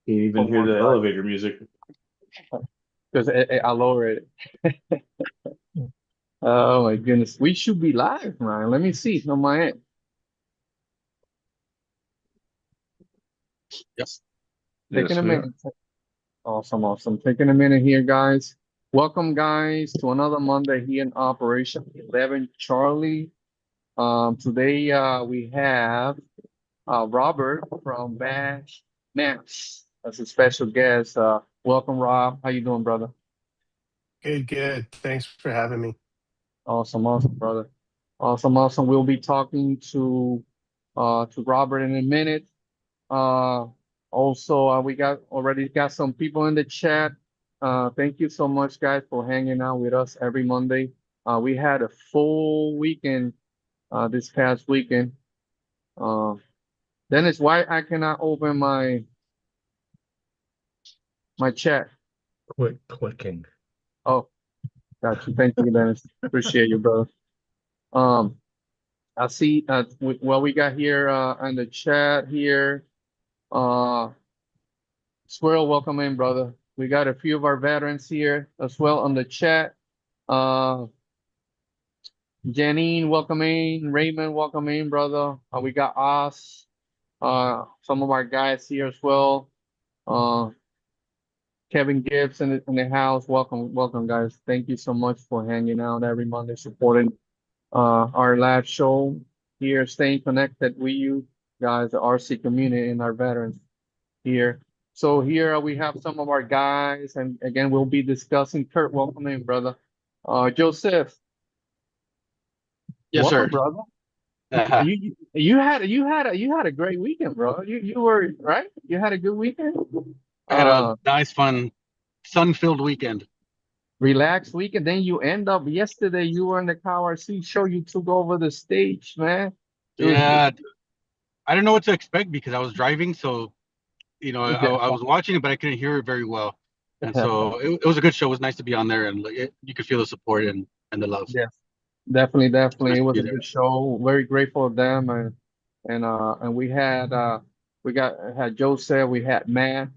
Can't even Oh hear my the God. elevator music. Because I lowered it. Oh my goodness. We should be live, man. Let me see on my end. Yes. Taking Yes, a we are. minute. Awesome, awesome. Taking a minute here, guys. Welcome, guys, to another Monday here in Operation 11 Charlie. Today we have Robert from Bash Maps as a special guest. Welcome, Rob. How you doing, brother? Good, good. Thanks for having me. Awesome, awesome, brother. Awesome, awesome. We'll be talking to Robert in a minute. Uh, also, we already got some people in the chat. Thank you so much, guys, for hanging out with us every Monday. We had a full weekend this past weekend. Uh, Dennis, why I cannot open my chat? Quit clicking. Oh, got you. Thank you, Dennis. Appreciate you, brother. Um, I see what we got here in the chat here. Uh, Squirrel, welcome in, brother. We got a few of our veterans here as well on the chat. Uh, Janine, welcome in. Raymond, welcome in, brother. We got us. Some of our guys here as well. Uh, Kevin Gibbs in the house. Welcome, welcome, guys. Thank you so much for hanging out every Monday, supporting our live show here, staying connected with you guys, the RC community and our veterans here. So here we have some of our guys, and again, we'll be discussing. Kurt, welcome in, brother. Joseph, Yes, welcome, sir. brother. I You had a great weekend, bro. You were right. You had a good weekend. had a Uh, nice, fun, sun-filled weekend. Relaxed weekend. Then you end up yesterday. You were in the Car C show. You took over the stage, man. It was Yeah, I didn't know what to expect because I was driving, so I was watching it, but I couldn't hear it very well. And so it was a good show. It was nice to be on there, and you could feel the support and the love. yes, definitely, It's definitely. nice It to was be a there. good show. Very grateful of them, and we had Joe said we had Matt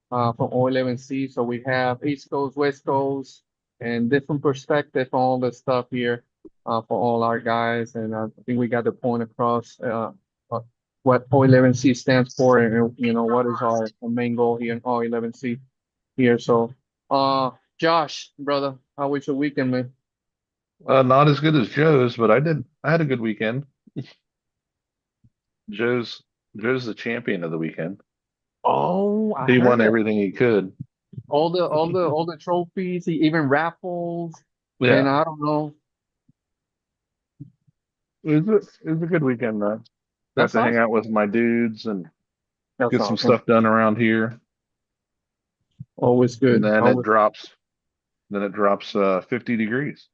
from O11C. So we have East Coast, West Coast, and different perspective on all the stuff here for all our guys. And I think we got the point across what O11C stands for, and what is our main goal here in O11C here. So, Josh, brother, how was your weekend, man? Not as good as Joe's, but I had a good weekend. Joe's Joe's the champion of the weekend. Oh, I He heard won that. everything he could. All the trophies, even raffles, and Yeah, I don't know. it was a good weekend though. Got That's to hang awesome. out with my dudes and That's get some awesome. stuff done around here. Always And good. then Always. it drops 50 degrees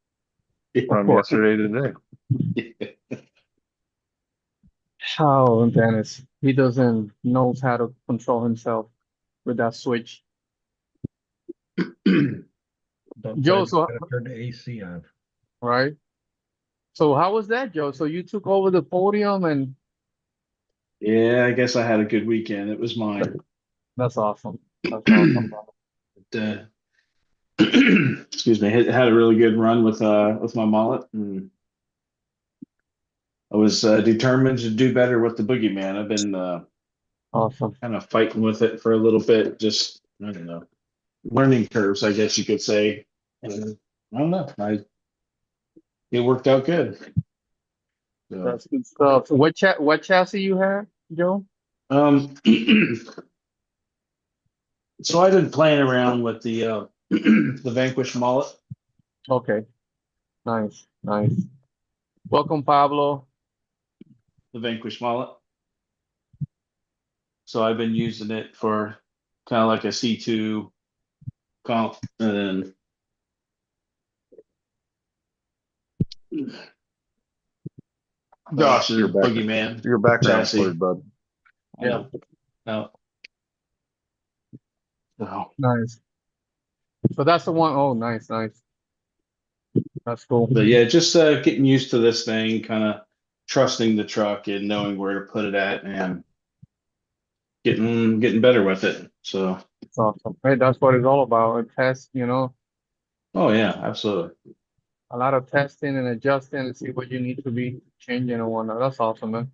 Of from course. yesterday to today. Oh, Dennis, he doesn't knows how to control himself with that switch. Don't tell Joe, him he's so gonna turn the AC on. right. So how was that, Joe? So you took over the podium, and Yeah, I guess I had a good weekend. It was mine. that's awesome. That's awesome, brother. Uh, excuse me. Had a really good run with my mullet, and I was determined to do better with the boogeyman. I've been Awesome. kind of fighting with it for a little bit. Just I don't know, learning curves, I guess you could say. And I don't know. It worked out good. So, That's good stuff. So what chassis you have, Joe? um, so I've been playing around with the the Vanquish mullet, Okay. Nice. Nice. Welcome, Pablo. the Vanquish mullet. So I've been using it for kind of like a C2 comp, and then Your Josh's back boogeyman your background's chassis. blurred, bud. I Yeah. know. No. No. Nice. So that's the one. Oh, nice, nice. That's cool. But yeah, just getting used to this thing, kind of trusting the truck and knowing where to put it at, and getting better with it. So, It's awesome. Hey, that's what it's all about. A test, oh yeah, absolutely. a lot of testing and adjusting and see what you need to be changing and whatnot. That's awesome, man.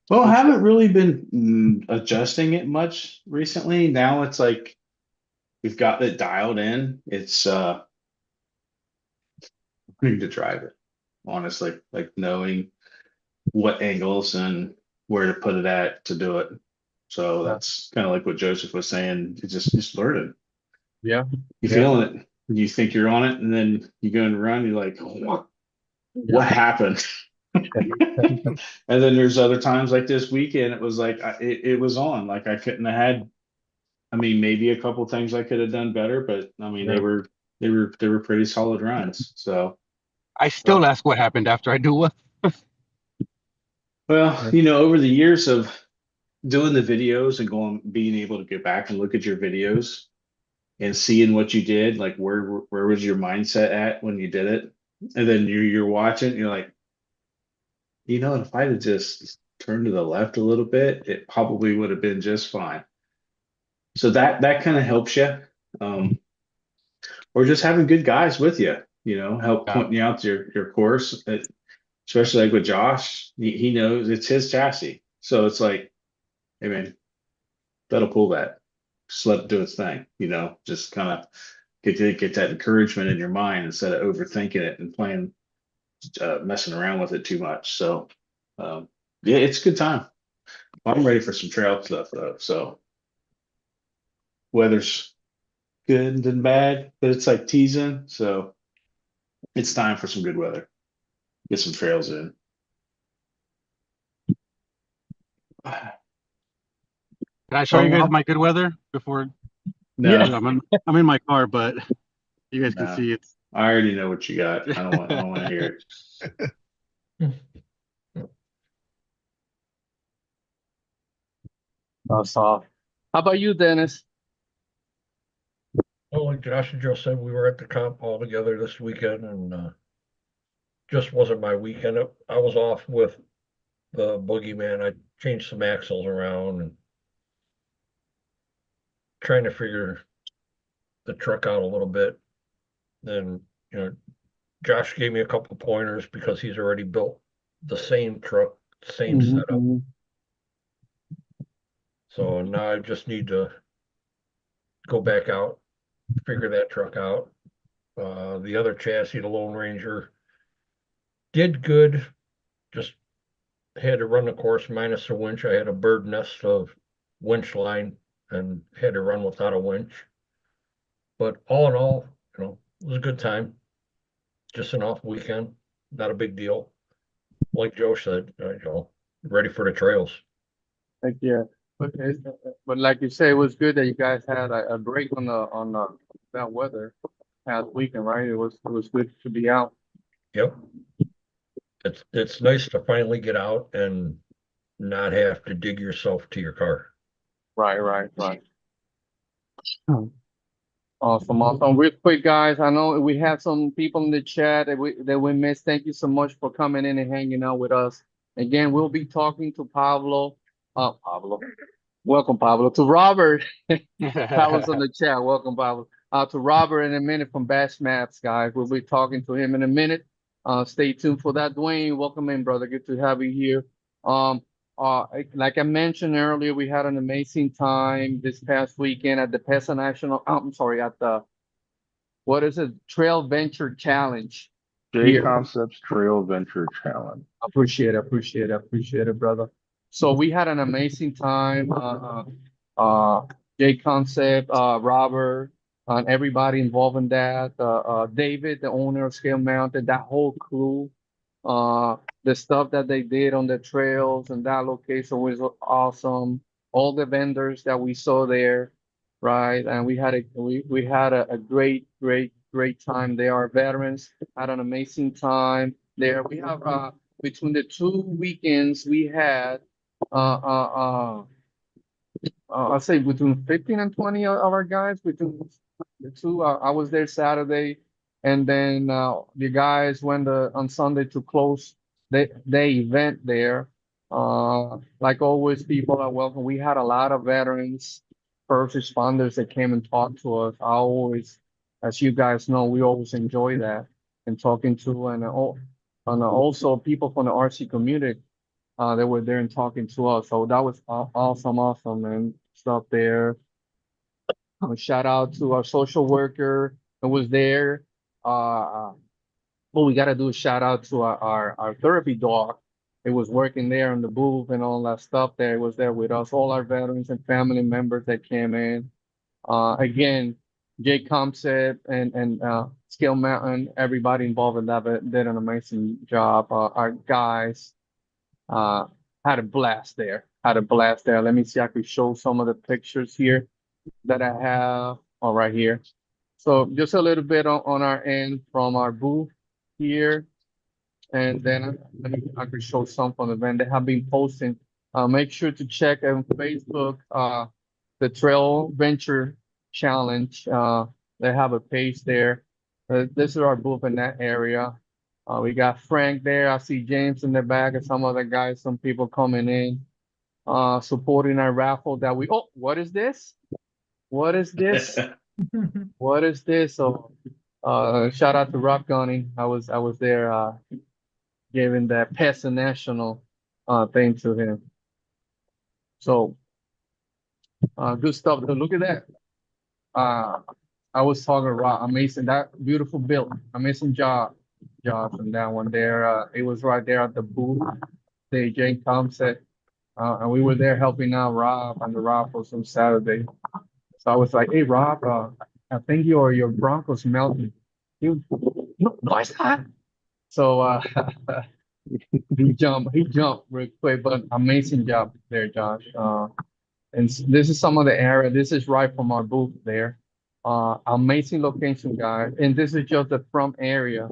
Well, I Good stuff. haven't really been adjusting it much recently. Now it's like we've got it dialed in. It's learning to drive it, honestly, like knowing what angles and where to put it at to do it. So Yeah. that's kind of like what Joseph was saying. You just learn it. Yeah. You Yeah. feeling it. You think you're on it, and then you go and run. You're like, what happened? And then there's other times like this weekend, it was like it was on. Like I couldn't have had. I mean, maybe a couple things I could have done better, but I mean, Yeah. they were pretty solid runs. So, I still ask what happened after I do what. well, Yeah. over the years of doing the videos and being able to go back and look at your videos and seeing what you did, like where was your mindset at when you did it, and then you're watching, you're like, if I'd have just turned to the left a little bit, it probably would have been just fine. So that kind of helps you, um, or just having good guys with you, help Yeah. point you out your course. Especially like with Josh, he knows it's his chassis, so it's like, hey man, that'll pull that. Just let it do its thing, just kind of get that encouragement in your mind instead of overthinking it and playing messing around with it too much. So um, yeah, it's a good time. I'm ready for some trail stuff though. So weather's good and bad, but it's like teasing. So it's time for some good weather. Get some trails in. Can I show you guys So, my good weather before? yeah. No, I'm in my car, but you guys can no. see it's. I already know what you got. I don't want to hear it. That's all. How about you, Dennis? Well, like Josh and Joe said, we were at the comp all together this weekend and just wasn't my weekend. I was off with the boogeyman. I changed some axles around and trying to figure the truck out a little bit. Then, Josh gave me a couple pointers because he's already built the same truck, same setup. Mm-hmm. So now I just need to go back out, figure that truck out. The other chassis, the Lone Ranger, did good. Just had to run the course minus a winch. I had a bird nest of winch line and had to run without a winch. But all in all, it was a good time. Just an off weekend, not a big deal. Like Joe said, ready for the trails. Heck yeah. But like you say, it was good that you guys had a break on that weather past weekend, right? It was good to be out. Yep. It's nice to finally get out and not have to dig yourself to your car. Right, right, right. Awesome, awesome. Real quick, guys. I know we have some people in the chat that we missed. Thank you so much for coming in and hanging out with us. Again, we'll be talking to Pablo. Pablo. Welcome, Pablo. To Robert. Pablo's on the chat. Welcome, Pablo. To Robert in a minute from BashMaps, guys. We'll be talking to him in a minute. Stay tuned for that. Dwayne, welcome in, brother. Good to have you here. Like I mentioned earlier, we had an amazing time this past weekend at the PESA National. I'm sorry, at the what is it? Trail Venture Challenge J here. Concepts Trail Venture Challenge. Appreciate it, brother. So we had an amazing time. Jay Concept, Robert, and everybody involved in that. David, the owner of Scale Mountain, that whole crew. The stuff that they did on the trails and that location was awesome. All the vendors that we saw there, right? And we had a great time. They are veterans, had an amazing time there. We have between the two weekends we had uh uh uh I'd say between 15 and 20 of our guys between the two. I was there Saturday, and then the guys went on Sunday to close the event there. Like always, people are welcome. We had a lot of veterans first responders that came and talked to us. I always, as you guys know, we always enjoy that and talking to and also people from the RC community that were there and talking to us. So that was awesome, and stuff there. Shout out to our social worker that was there. Well, we got to do a shout out to our therapy dog. It was working there on the booth and all that stuff there. It was there with us, all our veterans and family members that came in. Again, Jake Comset and Scale Mountain, everybody involved in that did an amazing job. Our guys had a blast there. Had a blast there. Let me see. I could show some of the pictures here that I have. All right here. So just a little bit on our end from our booth here. And then I could show some from the event they have been posting. Make sure to check on Facebook the Trail Venture Challenge. They have a page there. This is our booth in that area. We got Frank there. I see James in the back and some other guys, some people coming in, supporting our raffle that we, oh, what is this? What is this? What is this? So, shout out to Rock Gunning. I was there, giving that Pest National, thing to him. So, good stuff. Look at that. I was talking about amazing, that beautiful build, amazing job from that one there. It was right there at the booth. The Jane Thompson, and we were there helping out Rob on the raffles on Saturday. So I was like, "Hey Rob, I think your Broncos melting." No, it's not. So he jumped real quick, but amazing job there, Josh. And this is some of the area. This is right from our booth there. Amazing location, guys. And this is just the front area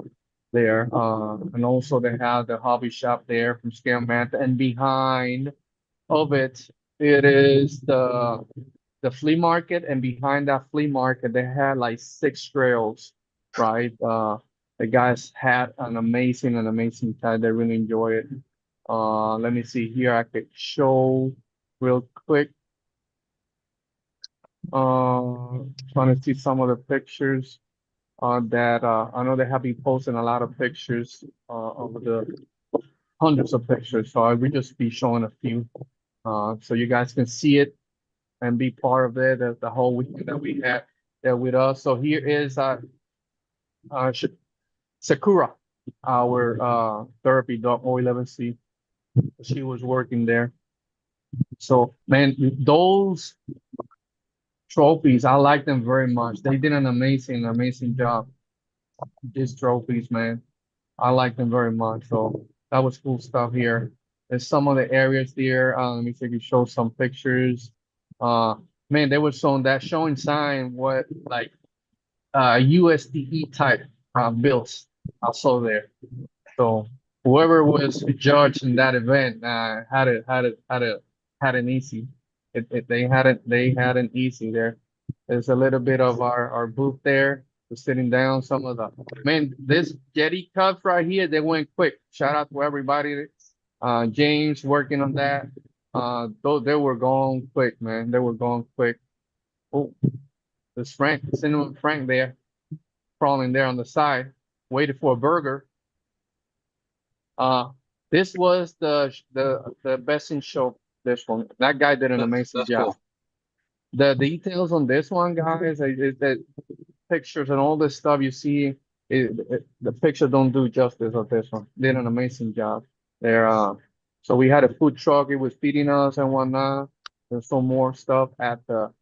there. And also they have the hobby shop there from Scaremanta. And behind of it, it is the flea market. And behind that flea market, they had like 6 trails, right? The guys had an amazing time. They really enjoy it. Let me see here. I could show real quick. Trying to see some of the pictures that I know they have been posting a lot of pictures of the hundreds of pictures. So I will just be showing a few so you guys can see it and be part of it. The whole weekend that we had there with us. So here is Sakura, our therapy dog O11C. She was working there. So man, those trophies, I like them very much. They did an amazing job. These trophies, man, I like them very much. So that was cool stuff here. There's some of the areas there. Let me see if you show some pictures. Man, they were showing sign what like USDE type builds I saw there. So whoever was judged in that event had an easy. They had an easy there. There's a little bit of our booth there. We're sitting down. Some of the man, this Jetty Cups right here, they went quick. Shout out to everybody. James working on that. Those they were going quick, man. They were going quick. Oh, there's Frank, Cinnamon Frank there, crawling there on the side, waiting for a burger. This was the best in show. This one, that guy did an amazing job. Cool. The details on this one, guys, is that pictures and all this stuff you see, the picture don't do justice of this one. Did an amazing job there. So we had a food truck. It was feeding us and whatnot. There's some more stuff at the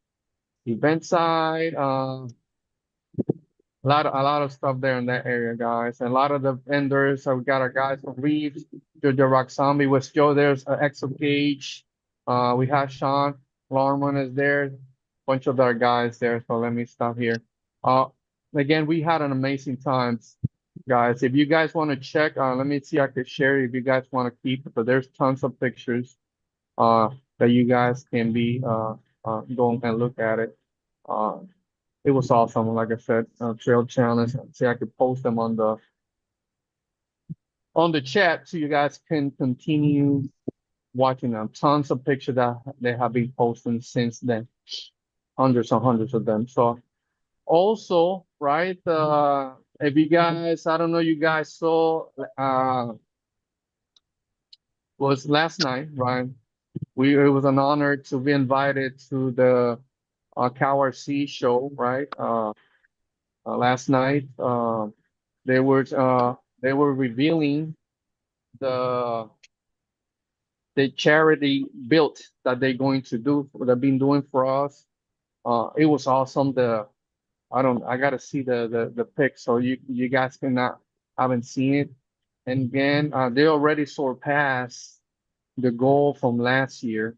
event side. A lot of stuff there in that area, guys. And a lot of the vendors. So we got our guys from Reeves, Jojo Rock Zombie, West Joe. There's Exo Cage. We have Sean Larman is there. Bunch of our guys there. So let me stop here. Again, we had an amazing time, guys. If you guys want to check, let me see. I could share if you guys want to keep it. But there's tons of pictures that you guys can be going and look at it. It was awesome. Like I said, Trail Challenge. See, I could post them on the chat so you guys can continue watching them. Tons of pictures that they have been posting since then. hundreds and hundreds of them. So also, right, if you guys, I don't know, you guys saw, was last night, right? It was an honor to be invited to the C show, right? Last night, they were revealing the charity built that they're going to do, they've been doing for us. It was awesome. I gotta see the pic, so you guys cannot haven't seen it. And again, they already surpassed the goal from last year,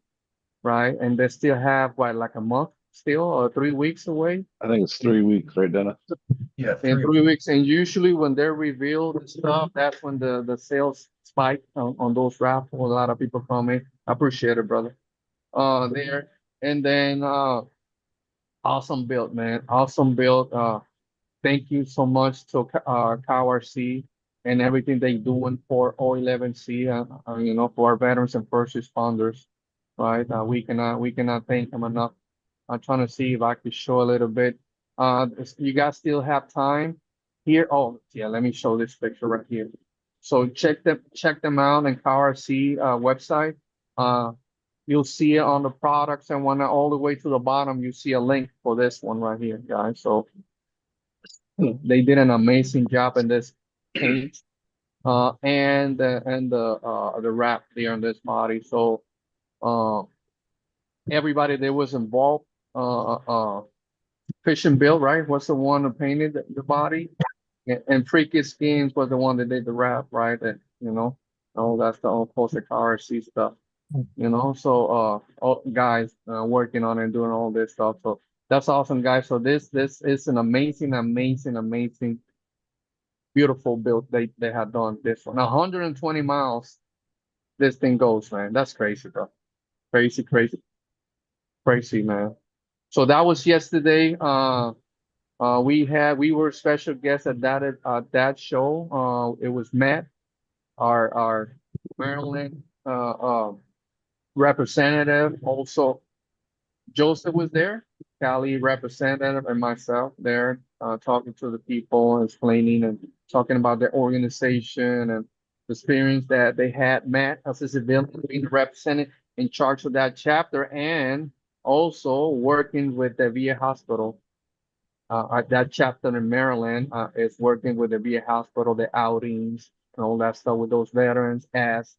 right? And they still have what, like a month still, or 3 weeks away? I think it's 3 weeks, right, Dennis? Yeah, In 3 weeks. And usually when they reveal the stuff, that's when the sales spike on those raffles. A lot of people come in. I appreciate it, brother. There. And then awesome build, man. Awesome build. Thank you so much to C and everything they doing for O11C, for our veterans and first responders, right? We cannot thank them enough. I'm trying to see if I could show a little bit. You guys still have time here? Oh, yeah, let me show this picture right here. So check them out on C website. You'll see it on the products, and when all the way to the bottom, you see a link for this one right here, guys. So they did an amazing job in this paint, and the wrap there on this body. So everybody that was involved, Fish and Bill, right, was the one who painted the body, and Freaky Skins was the one that did the wrap, right? And all that's the all post RC stuff. So all guys working on it and doing all this stuff. So that's awesome, guys. So this is an amazing, beautiful build they had done this one. 120 miles this thing goes, man. That's crazy, bro. Crazy, man. So that was yesterday. We were special guests at that show. It was Matt, our Maryland representative. Also, Joseph was there, Cali representative, and myself there, talking to the people, explaining and talking about their organization and the experience that they had. Matt, as a civilian, being represented in charge of that chapter, and also working with the VA hospital. That chapter in Maryland is working with the VA hospital, the outings, and all that stuff with those veterans, as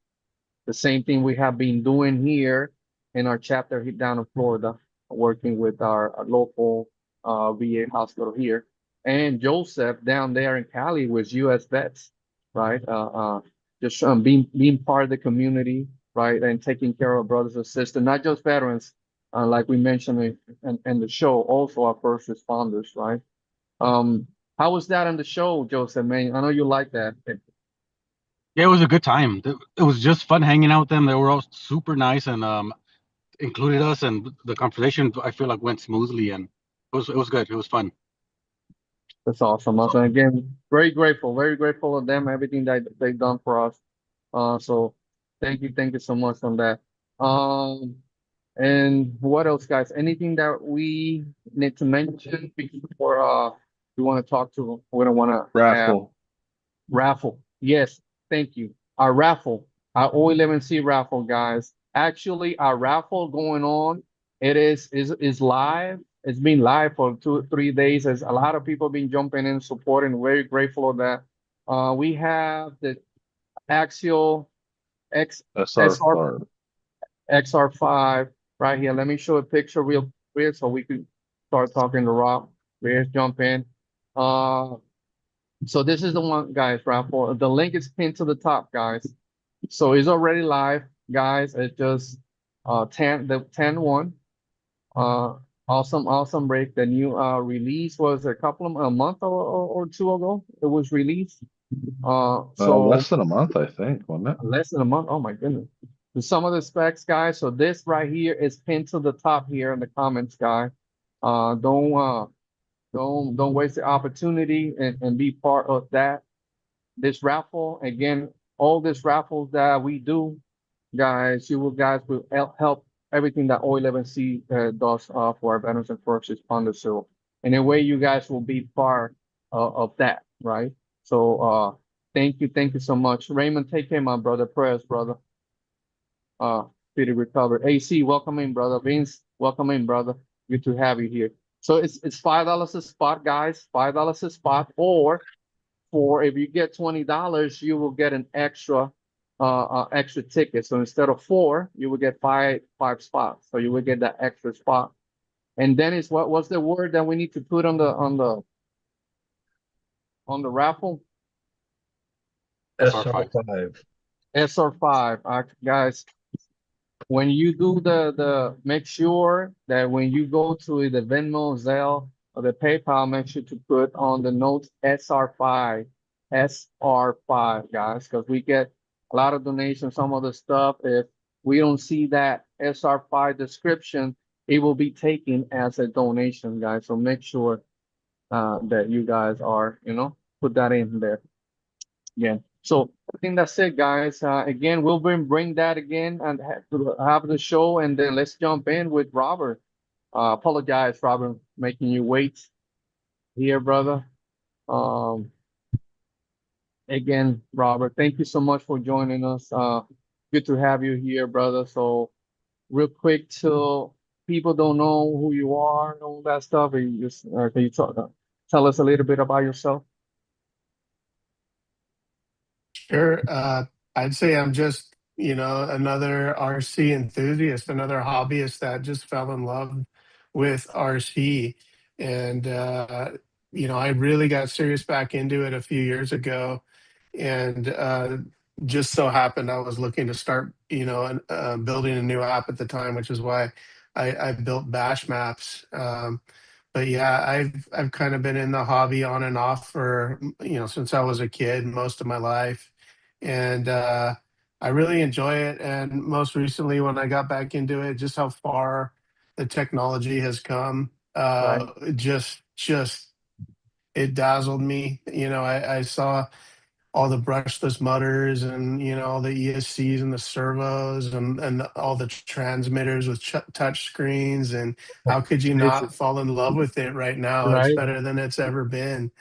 the same thing we have been doing here in our chapter down in Florida, working with our local VA hospital here. And Joseph down there in Cali was U.S. vets, right? Just being part of the community, right? And taking care of brothers and sisters, not just veterans, like we mentioned in the show, also our first responders, right? How was that on the show, Joseph, man? I know you like that. Yeah, it was a good time. It was just fun hanging out with them. They were all super nice and included us, and the conversation I feel like went smoothly, and it was good. It was fun. That's awesome. Also, again, very grateful of them, everything that they've done for us. So thank you so much on that. And what else, guys? Anything that we need to mention before we want to talk to? We don't want to raffle. Yes, thank you. Our raffle, our O11C raffle, guys. Actually, our raffle going on. It is live. It's been live for 2-3 days. As a lot of people been jumping in, supporting. Very grateful of that. We have the Axial XR5 right here. Let me show a picture real quick so we can start talking to Rob. Let's jump in. So this is the one, guys, raffle. The link is pinned to the top, guys. So it's already live, guys. It's just 10-1. Awesome break. The new release was a month or two ago. It was released. So less than a month, I think, wasn't it? less than a month. Oh my goodness. So some of the specs, guys. So this right here is pinned to the top here in the comments, guys. Don't waste the opportunity and be part of that. This raffle, again, all these raffles that we do, guys, you guys will help everything that O11C does for our veterans and first responders. So in a way, you guys will be part of that, right? So thank you so much. Raymond, take care, my brother. Prayers, brother. Speedy recovery. AC, welcome in, brother. Vince, welcome in, brother. Good to have you here. So it's $5 a spot, guys. $5 a spot, or for if you get $20, you will get an extra extra ticket. So instead of 4, you will get five spots. So you will get that extra spot. And then it's what's the word that we need to put on the raffle? SR5. SR5. SR5. Guys, when you do the make sure that when you go to the Venmo, Zelle, or the PayPal, make sure to put on the notes SR5, SR5, guys, because we get a lot of donations, some of the stuff. If we don't see that SR5 description, it will be taken as a donation, guys. So make sure that you guys are, put that in there. Yeah. So I think that's it, guys. Again, we'll bring that again and have the show, and then let's jump in with Robert. Apologize, Robert, making you wait here, brother. Again, Robert, thank you so much for joining us. Good to have you here, brother. So real quick, so people don't know who you are and all that stuff, can you tell us a little bit about yourself? Sure. I'd say I'm just, another RC enthusiast, another hobbyist that just fell in love with RC. And, I really got serious back into it a few years ago. And just so happened I was looking to start, building a new app at the time, which is why I built BashMaps. But yeah, I've kind of been in the hobby on and off for, since I was a kid, most of my life. And I really enjoy it. And most recently, when I got back into it, just how far the technology has come, Right. just it dazzled me. I saw all the brushless mutters and all the ESCs and the servos and all the transmitters with touch screens, and how could you Crazy. not fall in love with it right now? It's Right. better than it's ever been.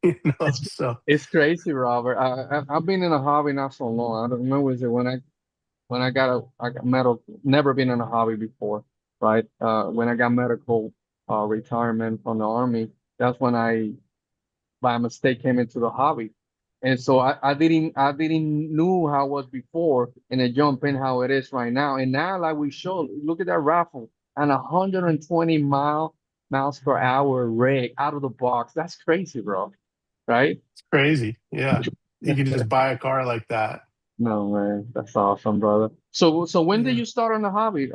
It's So it's crazy, Robert. I've been in a hobby not so long. I don't know, was it when I got medical, never been in a hobby before, right? When I got medical retirement from the army, that's when I by mistake came into the hobby. And so I didn't knew how it was before, and then jump in how it is right now. And now, like we showed, look at that raffle and 120 miles per hour rig out of the box. That's crazy, bro. Right? it's crazy. Yeah. You could just buy a car like that. No, man, that's awesome, brother. So when did Yeah. you start on the hobby,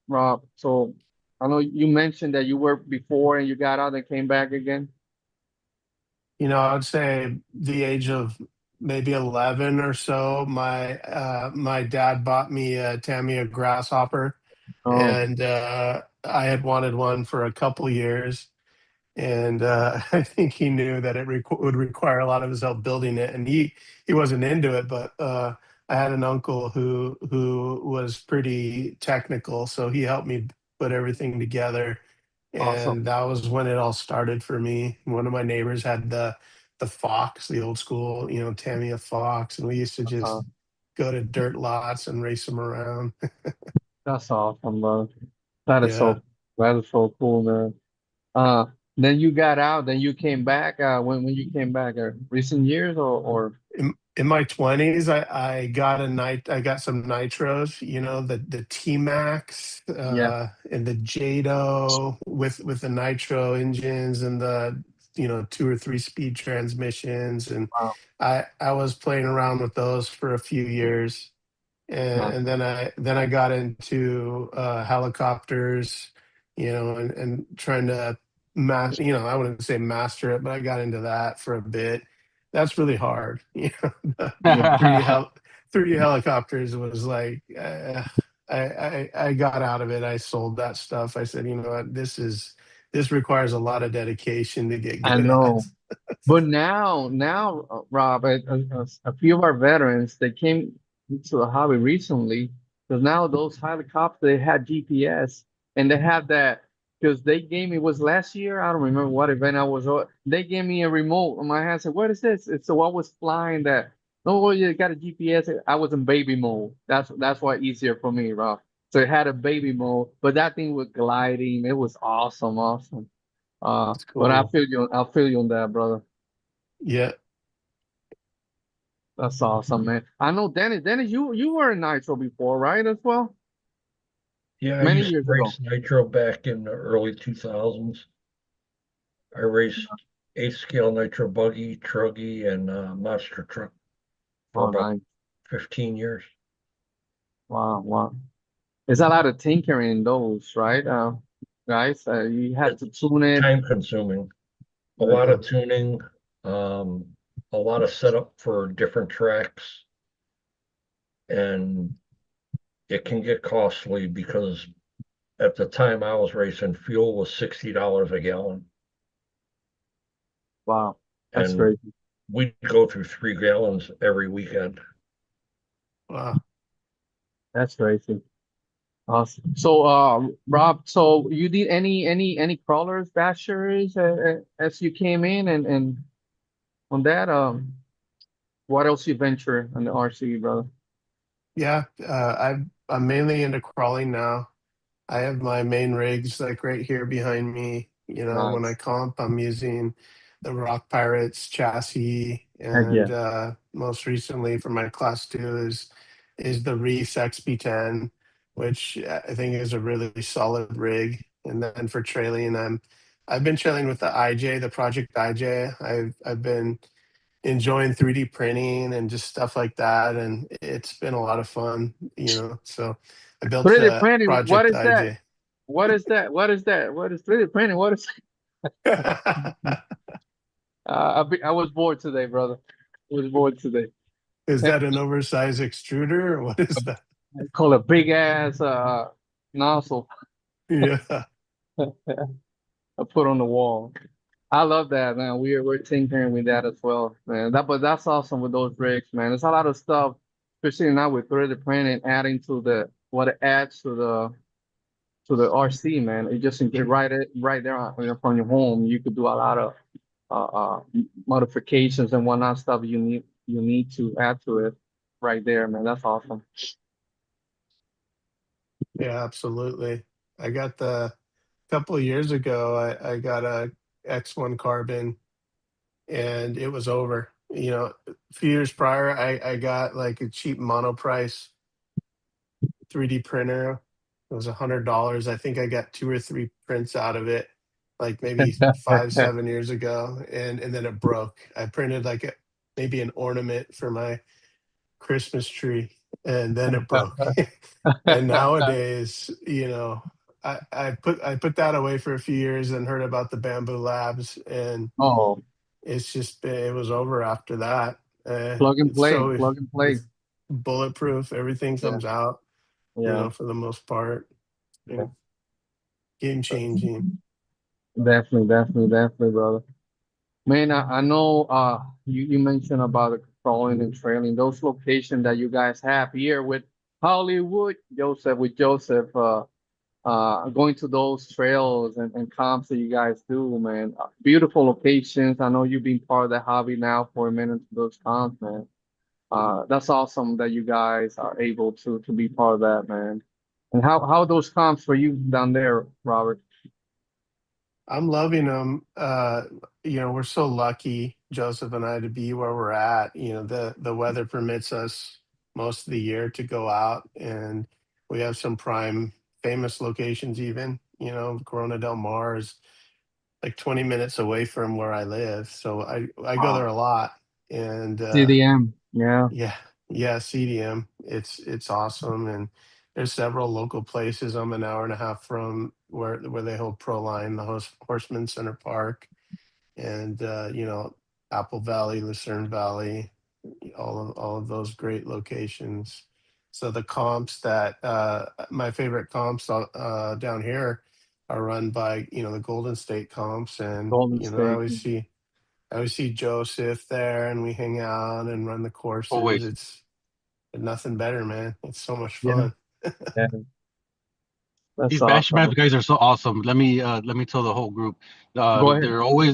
Rob? So I know you mentioned that you were before and you got out and came back again. I would say the age of maybe 11 or so, my dad bought me a Tamiya Grasshopper, Oh, and I had wanted one for a couple years. And I think he knew that it would require a lot of his help building it, and he wasn't into it. But I had an uncle who was pretty technical, so he helped me put everything together, awesome. and that was when it all started for me. One of my neighbors had the Fox, the old school, Tamiya Fox, and we used to Uh, just go to dirt lots and race them around. that's awesome, brother. That is Yeah. so that is so cool, man. Uh, then you got out, then you came back. When you came back, recent years or In my 20s, I got some nitros, the T-Max yeah. and the Jado with the nitro engines and the 2 or 3 speed transmissions, and Wow, I was playing around with those for a few years, nice. and then I got into helicopters, and trying to I wouldn't say master it, but I got into that for a bit. That's really hard. The Yeah, 3D 3D helicopters was like, I got out of it. I sold that stuff. I said, you know what, this requires a lot of dedication to get I good at. know. But now, Rob, a few of our veterans they came into the hobby recently, Because now those helicopters, they had GPS and they had that, because they gave me, was last year, I don't remember what event I was on. They gave me a remote on my hand. Said, "What is this?" And so I was flying that. Oh, well, you got a GPS. I was in baby mode. That's why easier for me, bro. So it had a baby mode, but that thing was gliding. It was awesome, awesome. It's But I cool. feel you. I feel you on that, brother. Yeah. That's awesome, man. I know, Dennis. Dennis, you were in Nitro before, right? As well, Yeah, I many used to years ago. race nitro back in the early 2000s. I raced 8th scale nitro buggy, truggy, and monster truck for Oh, about nice. 15 years. Wow, wow. There's a lot of tinkering in those, right? Guys, you have It's to tune it. time consuming, a lot Yeah. of tuning, a lot of setup for different tracks, and it can get costly because at the time I was racing, fuel was $60 a gallon, Wow, that's and crazy. we'd go through 3 gallons every weekend. Wow. That's crazy. Awesome. So, Rob, so you did any crawlers, bashers, as you came in, and on that, what else you venture on the RC, brother? Yeah. I'm mainly into crawling now. I have my main rigs like right here behind me. You know, when I Nice. comp, I'm using the Rock Pirates chassis, Heck yeah. and most recently for my class two is the Reefs XP10, which I think is a really solid rig. And then for trailing, I've been trailing with the IJ, the Project IJ. I've been enjoying 3D printing and just stuff like that, and it's been a lot of fun. You know, so I built 3D the printing. What Project is that? IJ. What is that? What is that? What is 3D printing? What is? I was bored today, brother. I was bored today. Is that an oversized extruder or what is that? I call a big ass nozzle. Yeah. I put on the wall. I love that, man. We're tinkering with that as well, man. But that's awesome with those rigs, man. There's a lot of stuff, especially now with 3D printing, adding to the what it adds to the RC, man. It just right there on your home. You could do a lot of modifications and whatnot stuff you need to add to it right there, man. That's awesome. Yeah, absolutely. I got the couple of years ago, I got a X1 carbon and it was over. You know, a few years prior, I got like a cheap monoprice 3D printer. It was $100. I think I got 2 or 3 prints out of it, like maybe 5, 7 years ago, and then it broke. I printed like maybe an ornament for my Christmas tree, and then it broke. And nowadays, you know, I put that away for a few years and heard about the Bamboo Labs, and Oh, it was over after that. So plug and play. it's bulletproof. Everything Yeah, comes out, you yeah, know, for the most part. yeah. And game changing. Definitely, definitely, definitely, brother. Man, I know you mentioned about the crawling and trailing, those locations that you guys have here with Hollywood, Joseph, going to those trails and comps that you guys do, man. Beautiful locations. I know you've been part of the hobby now for a minute, those comps, man. That's awesome that you guys are able to be part of that, man. And how are those comps for you down there, Robert? I'm loving them. You know, we're so lucky, Joseph and I, to be where we're at. You know, the weather permits us most of the year to go out, and we have some prime, famous locations. Even, you know, Corona del Mar is like 20 minutes away from where I live, so I go there Wow. a lot. And CDM, yeah. yeah, yeah, CDM. It's awesome, and there's several local places. I'm an hour and a half from where they hold Pro Line, the Horseman Center Park, and you know, Apple Valley, Lucerne Valley, all of those great locations. So the comps that my favorite comps down here are run by, you know, the Golden State comps, and Golden you know, I State. always see Joseph there, and we hang out and run the courses. Always. It's nothing better, man. It's so much Yeah. fun. And that's These BashMaps awesome. guys are so awesome. Let me tell the whole group. Go ahead.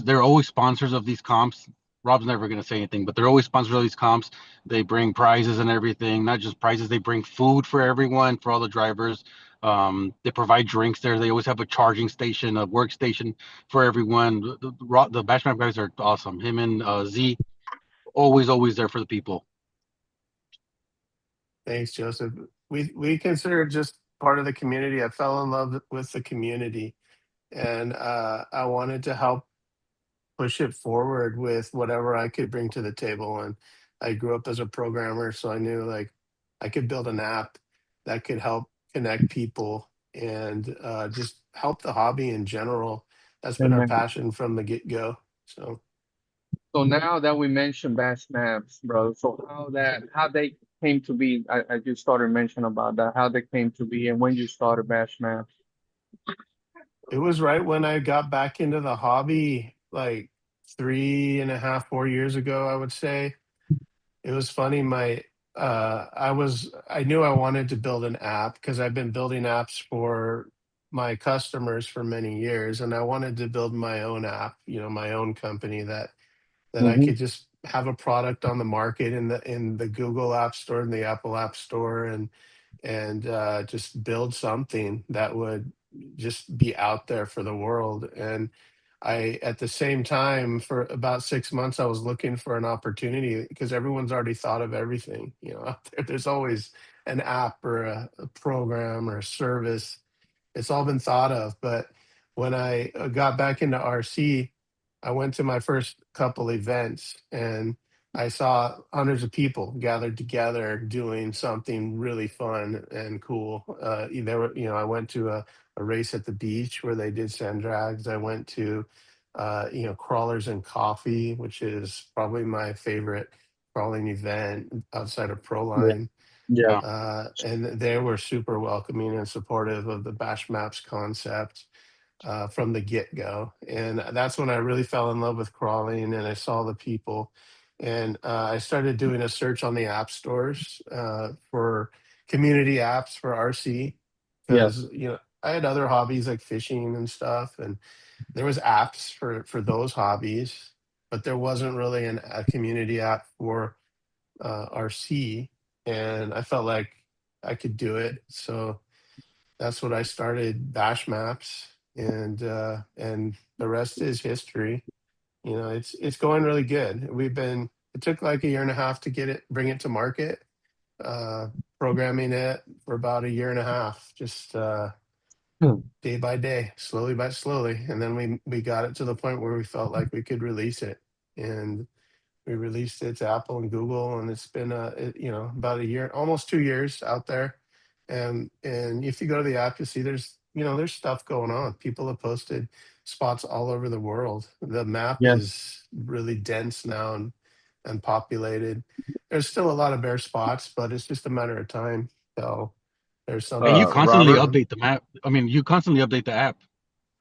They're always sponsors of these comps. Rob's never gonna say anything, but they're always sponsors of these comps. They bring prizes and everything. Not just prizes, they bring food for everyone, for all the drivers. They provide drinks there. They always have a charging station, a workstation for everyone. The BashMap guys are awesome. Him and Z, always there for the people. Thanks, Joseph. We consider it just part of the community. I fell in love with the community, and I wanted to help push it forward with whatever I could bring to the table. And I grew up as a programmer, so I knew like I could build an app that could help connect people and just help the hobby in general. That's been our Amen. passion from the get go. So So now that we mentioned Bash Maps, bro, so how they came to be, I just started mentioning about that, how they came to be and when you started Bash Maps. it was right when I got back into the hobby, like 3.5, 4 years ago, I would say. It was funny. I knew I wanted to build an app because I've been building apps for my customers for many years, and I wanted to build my own app, my own company that I Mm-hmm. could just have a product on the market in the Google App Store and the Apple App Store, and just build something that would just be out there for the world. And at the same time, for about 6 months, I was looking for an opportunity because everyone's already thought of everything, out there. There's always an app or a program or a service. It's all been thought of. But when I got back into RC, I went to my first couple events and I saw hundreds of people gathered together doing something really fun and cool. I went to a race at the beach where they did sand drags. I went to, Crawlers and Coffee, which is probably my favorite crawling event outside of Yeah. Proline. Yeah. Yeah. And they were super welcoming and supportive of the Bash Maps concept from the get go. And that's when I really fell in love with crawling and I saw the people. And I started doing a search on the app stores for community apps for RC Yeah. because, I had other hobbies like fishing and stuff. And there was apps for those hobbies, but there wasn't really a community app for RC, and I felt like I could do it. So that's what I started Bash Maps, and the rest is history. It's going really good. It took like a year and a half to bring it to market. Uh, Programming it for about a year and a half, just Hmm. day by day, slowly by slowly, and then we got it to the point where we felt like we could release it, and we released it to Apple and Google, and it's been about a year, almost 2 years out there. And if you go to the app, you see there's stuff going on. People have posted spots all over the world. The map Yeah. is really dense now and populated. There's still a lot of bare spots, but it's just a matter of time. So there's And you something for constantly Robert, everyone. update the map. I mean, you constantly update the app.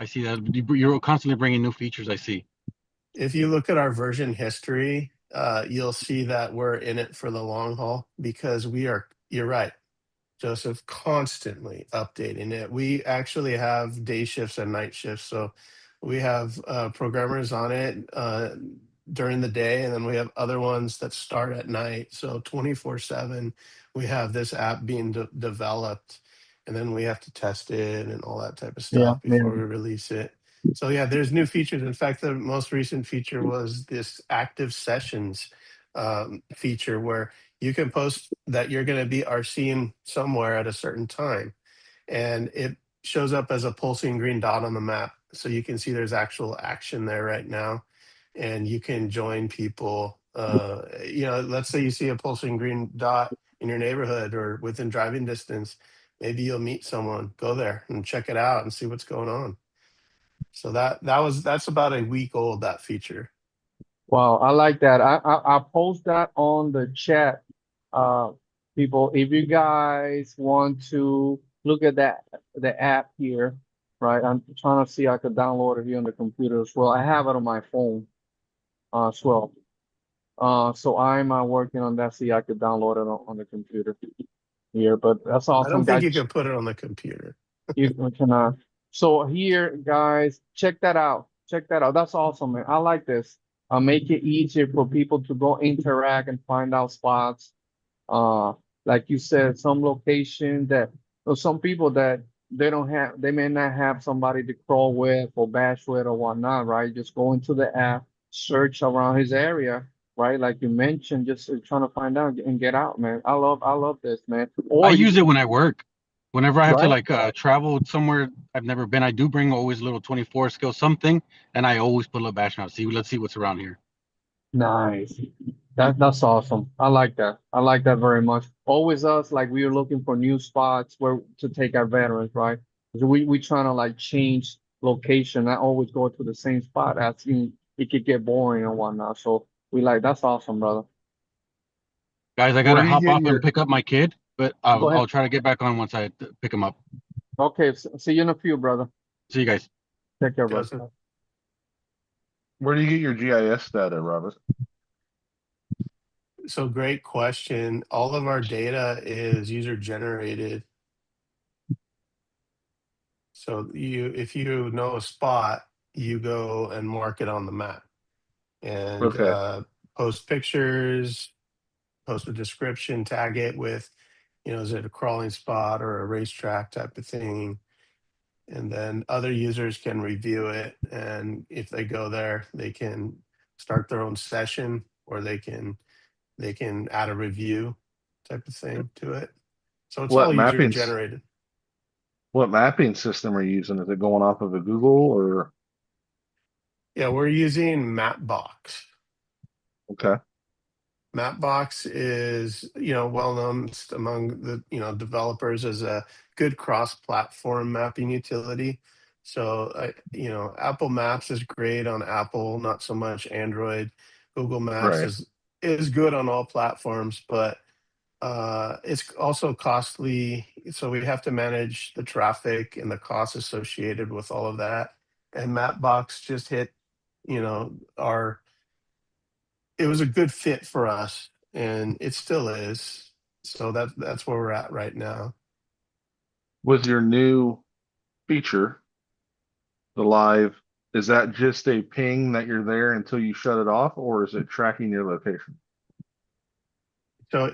I see that you're constantly bringing new features. I see. If you look at our version history, you'll see that we're in it for the long haul because you're right, Joseph, constantly updating it. We actually have day shifts and night shifts. So we have programmers on it during the day, and then we have other ones that start at night. So 24/7, we have this app being developed, and then we have to test it and all that type of Yeah. stuff Yeah. before we release it. So yeah, there's new features. In fact, the most recent feature was this active sessions feature where you can post that you're going to be RCing somewhere at a certain time, and it shows up as a pulsing green dot on the map. So you can see there's actual action there right now, and you can join people. Let's say you see a pulsing green dot in your neighborhood or within driving distance. Maybe you'll meet someone, go there and check it out and see what's going on. So that's about a week old, that feature. Wow, I like that. I post that on the chat. Uh, People, if you guys want to look at the app here, right? I'm trying to see I could download it here on the computer as well. I have it on my phone as well. So I'm working on that. See, I could download it on the computer. here, but that's I awesome, don't think guys. you can put it on the computer. You cannot. So here, guys, check that out. Check that out. That's awesome, man. I like this. Make it easier for people to go interact and find out spots. Uh, like you said, some location that, or some people that they don't have, they may not have somebody to crawl with or bash with or whatnot, right? Just go into the app, search around his area, right? Like you mentioned, just trying to find out and get out, man. I love this, man. I Or use you, it when I work. Whenever I have to right? like travel somewhere I've never been, I do bring always a little 24 skill something, and I always put a little bash map. See, let's see what's around here. Nice. That's awesome. I like that. I like that very much. Always us, like we are looking for new spots where to take our veterans, right? 'Cause we trying to like change location, not always go to the same spot. I think it could get boring and whatnot. So we like that's awesome, brother. Guys, I Where gotta do you hop get off and your pick up my kid, but Go ahead. I'll try to get back on once I pick him up. Okay, see you in a few, brother. See you guys. Take care, Joseph. brother. where do you get your GIS data, Robert? So great question. All of our data is user generated. So if you know a spot, you go and mark it on the map and Okay. post pictures, post a description, tag it with, is it a crawling spot or a racetrack type of thing? And then other users can review it. And if they go there, they can start their own session, or they can add a review type of thing to it. So it's What all user mapping generated. what mapping system are you using? Is it going off of a Google or Yeah, we're using Mapbox. okay? Mapbox is, well known among the, developers as a good cross-platform mapping utility. So, Apple Maps is great on Apple, not so much Android. Google Maps Right. is good on all platforms, but it's also costly. So we have to manage the traffic and the costs associated with all of that. And Mapbox just hit, our it was a good fit for us, and it still is. So that's where we're at right now. With your new feature, the live, is that just a ping that you're there until you shut it off, or is it tracking your location? So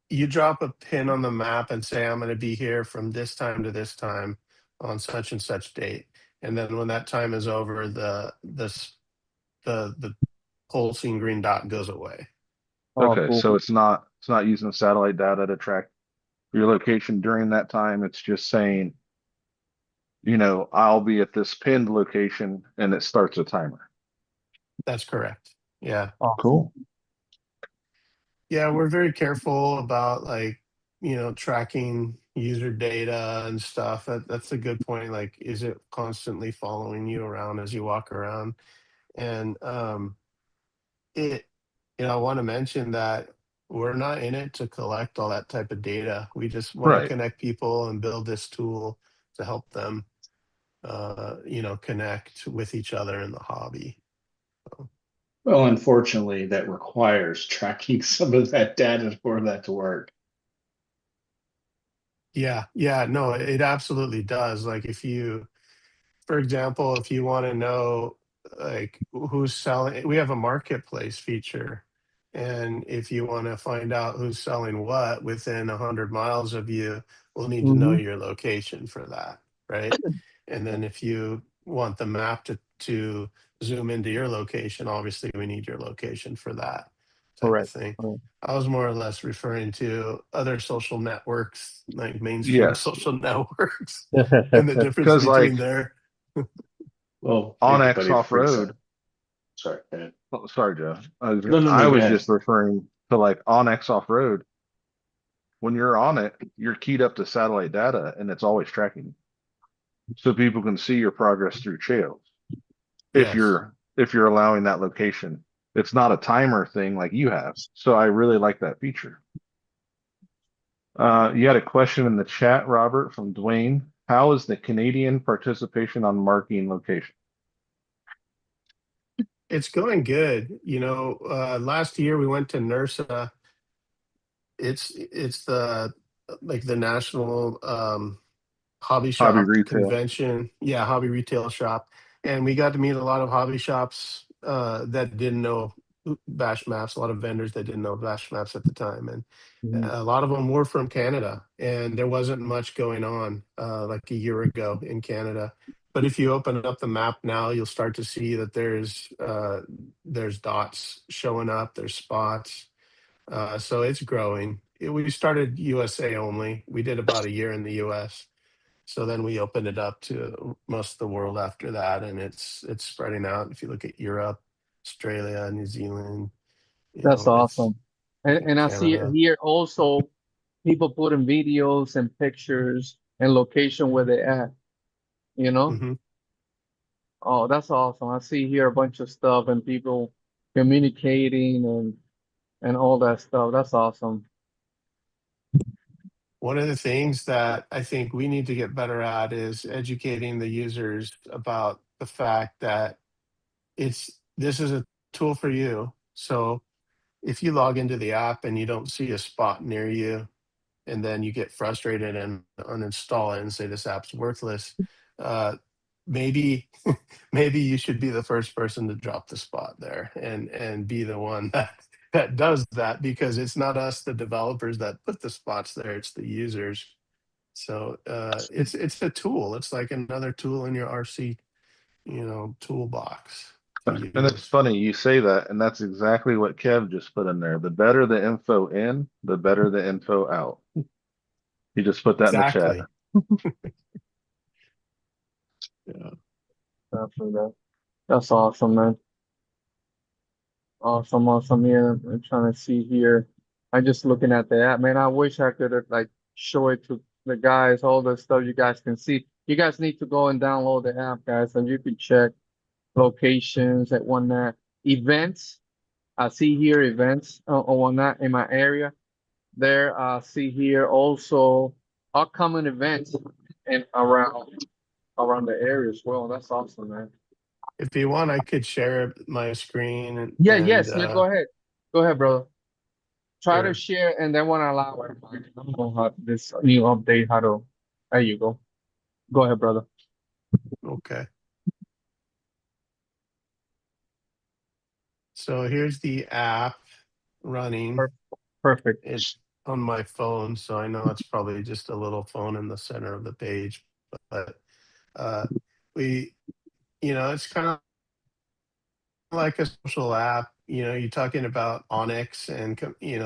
you drop a pin on the map and say, I'm going to be here from this time to this time on such and such date. And then when that time is over, the pulsing green dot goes away. Oh, Okay, cool. so it's not using satellite data to track your location during that time. It's just saying, I'll be at this pinned location and it starts a timer. That's correct. Yeah. Awesome. Cool. Yeah, we're very careful about tracking user data and stuff. That's a good point. Like, is it constantly following you around as you walk around? And it, I want to mention that we're not in it to collect all that type of data. We just want to Right. connect people and build this tool to help them, connect with each other in the hobby. Well, unfortunately, that requires tracking some of that data for that to work. Yeah, no, it absolutely does. Like for example, if you want to know like who's selling, we have a marketplace feature. And if you want to find out who's selling what within 100 miles of you, we'll need to know Mm-hmm. your location for that, right? And then if you want the map to zoom into your location, obviously we need your location for that type of Correct. thing. Correct. I was more or less referring to other social networks, like mainstream Yes. social networks, and the difference Because between like there. Well, Onyx everybody off freaks road. out. Sorry, go ahead. Oh, sorry, Joe. No, I go was ahead. just referring to like Onyx off road. When you're on it, you're keyed up to satellite data and it's always tracking you. So people can see your progress through trails. If Yes. you're allowing that location. It's not a timer thing like you have. So I really like that feature. You had a question in the chat, Robert, from Dwayne. How is the Canadian participation on marking location? It's going good. Last year we went to NERSA. It's the like the national hobby Hobby shop retail. convention. Yeah, hobby retail shop. And we got to meet a lot of hobby shops that didn't know BashMaps, a lot of vendors that didn't know BashMaps at the time. And Mhm. a lot of them were from Canada, and there wasn't much going on like a year ago in Canada. But if you open up the map now, you'll start to see that there's dots showing up, there's spots. So it's growing. We started USA only. We did about a year in the US. So then we opened it up to most of the world after that, and it's spreading out. If you look at Europe, Australia, New Zealand, That's it's awesome. And I see it Canada. here also people putting videos and pictures and location where they're at, you know? Hmm. Oh, that's awesome. I see here a bunch of stuff and people communicating and all that stuff. That's awesome. One of the things that I think we need to get better at is educating the users about the fact that this is a tool for you. So if you log into the app and you don't see a spot near you, and then you get frustrated and uninstall it and say this app's worthless, uh, maybe maybe you should be the first person to drop the spot there and be the one that does that, because it's not us, the developers, that put the spots there, it's the users. So it's a tool. It's like another tool in your RC, toolbox to And it's use. funny you say that, and that's exactly what Kev just put in there. The better the info in, the better the info out. You just put that in the chat. Exactly. Yeah. After that. That's awesome, man. Awesome, awesome. Yeah, I'm trying to see here. I'm just looking at the app, man. I wish I could have like show it to the guys, all the stuff you guys can see. You guys need to go and download the app, guys, and you can check locations at one that events. I see here events on that in my area. There, I see here also upcoming events and around the area as well. That's awesome, man. If you want, I could share my screen Yeah, and yes, man. Go ahead. Go ahead, brother. Try to sure. share and then want to allow everybody. I don't know how this new update, how to, there you go. Go ahead, brother. Okay. So here's the app running. Per- Perfect. It's on my phone, so I know it's probably just a little phone in the center of the page, but uh, we, it's kind of like a social app. You're talking about Onyx, and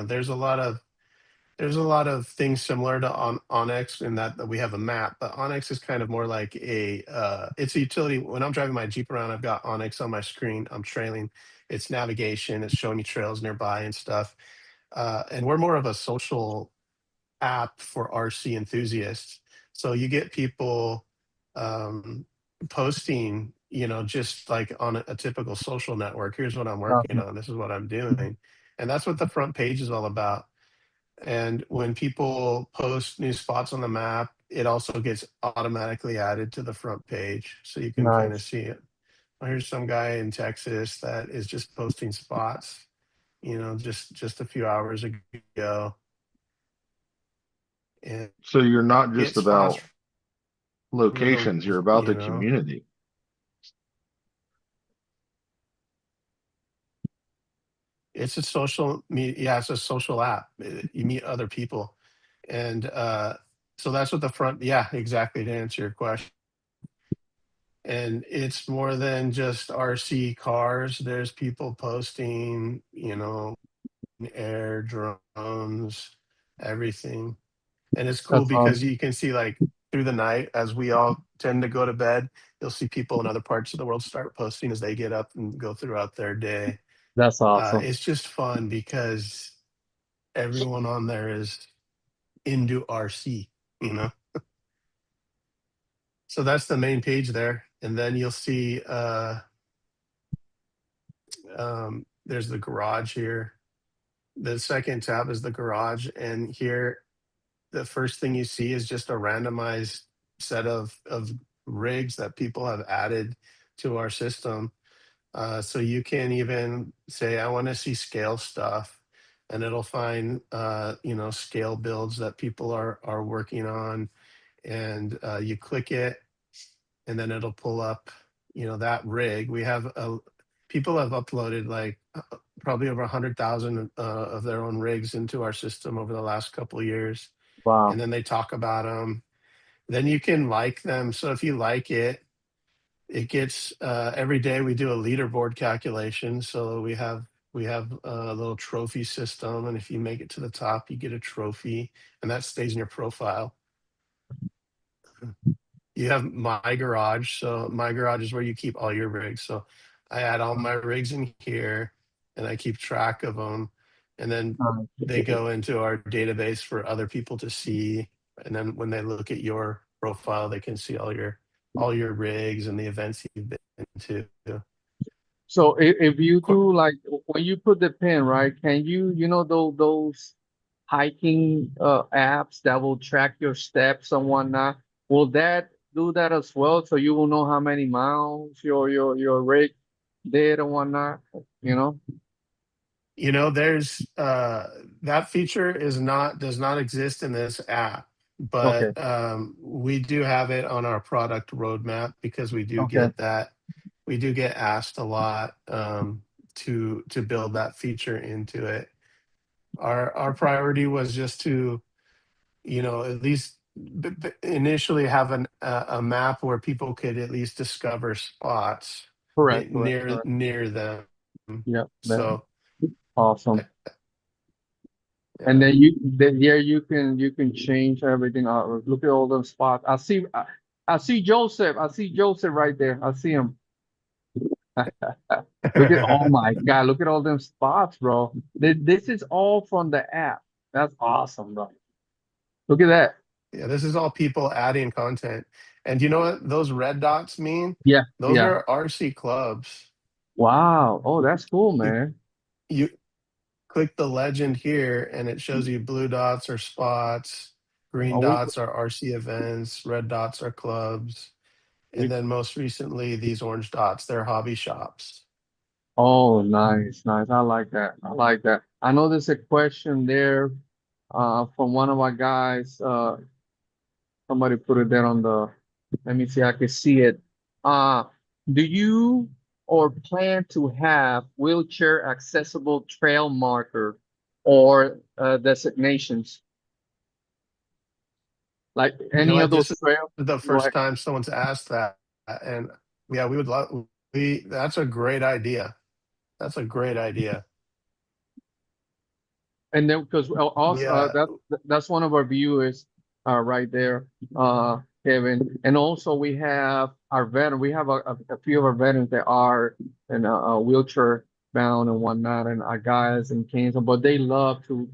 there's a lot of things similar to Onyx in that we have a map, but Onyx is kind of more like it's a utility. When I'm driving my Jeep around, I've got Onyx on my screen. I'm trailing. It's navigation. It's showing me trails nearby and stuff. And we're more of a social app for RC enthusiasts. So you get people um, posting, just like on a typical social network. Here's what I'm working Awesome. on. This is what I'm doing. And that's what the front page is all about. And when people post new spots on the map, it also gets automatically added to the front page. So you can kind of Nice. see it. Here's some guy in Texas that is just posting spots, just a few hours ago. And So you're not get just spots about for the, locations, you're about the community. it's a social media. Yeah, it's a social app. You meet other people. And so that's what the front, yeah, exactly, to answer your question. And it's more than just RC cars. There's people posting, air, drones, everything. And it's cool That's because awesome. you can see, like, through the night as we all tend to go to bed, you'll see people in other parts of the world start posting as they get up and go throughout their day. That's awesome. It's just fun because everyone on there is into RC, you know? So that's the main page there. And then you'll see there's the garage here. The second tab is the garage. And here, the first thing you see is just a randomized set of rigs that people have added to our system. So you can even say, I want to see scale stuff. and it'll find scale builds that people are working on, and you click it, and then it'll pull up that rig. People have uploaded like probably over 100,000 of their own rigs into our system over the last couple of years, Wow. and then they talk about them. Then you can like them. So if you like it, it gets every day we do a leaderboard calculation. So we have a little trophy system, and if you make it to the top, you get a trophy, and that stays in your profile. You have my garage. So my garage is where you keep all your rigs. So I add all my rigs in here, and I keep track of them, and then they go into our database for other people to see. And then when they look at your profile, they can see all your rigs and the events you've been to. So if you do, like, when you put the pin, right, can you, those hiking apps that will track your steps and whatnot, will that do that as well? So you will know how many miles your rig did and whatnot, you know? There's that feature does not exist in this app, Okay. but we do have it on our product roadmap, because we do Okay. get asked a lot to build that feature into it. Our priority was just to at least initially have a map where people could at least discover spots Correct. Correct. near them. Yeah. So Awesome. And yeah. then you can change everything out. Look at all those spots. I see Joseph. I see Joseph right there. I see him. Oh my God, look at all them spots, bro. This is all from the app. That's awesome, bro. Look at that. Yeah, this is all people adding content. And you know what those red dots mean? Yeah, Those yeah. are RC clubs. Wow. Oh, that's cool, You man. you click the legend here, and it shows you blue dots are spots, green Oh, dots are RC events, red dots are clubs, and then most recently these orange dots, they're hobby shops. oh, nice, nice. I like that. I like that. I know there's a question there from one of our guys. Somebody put it there on the, let me see, I can see it. Uh, do you or plan to have wheelchair accessible trail marker or designations? Like You know any of what? those This is trails? the Go first ahead. time someone's asked that, and yeah, we would love. That's a great idea. That's a great idea. And then because also Yeah, that's one of our viewers right there, Kevin. And also we have our veteran. We have a few of our veterans that are in a wheelchair bound and whatnot, and our guys in Kansas. But they love to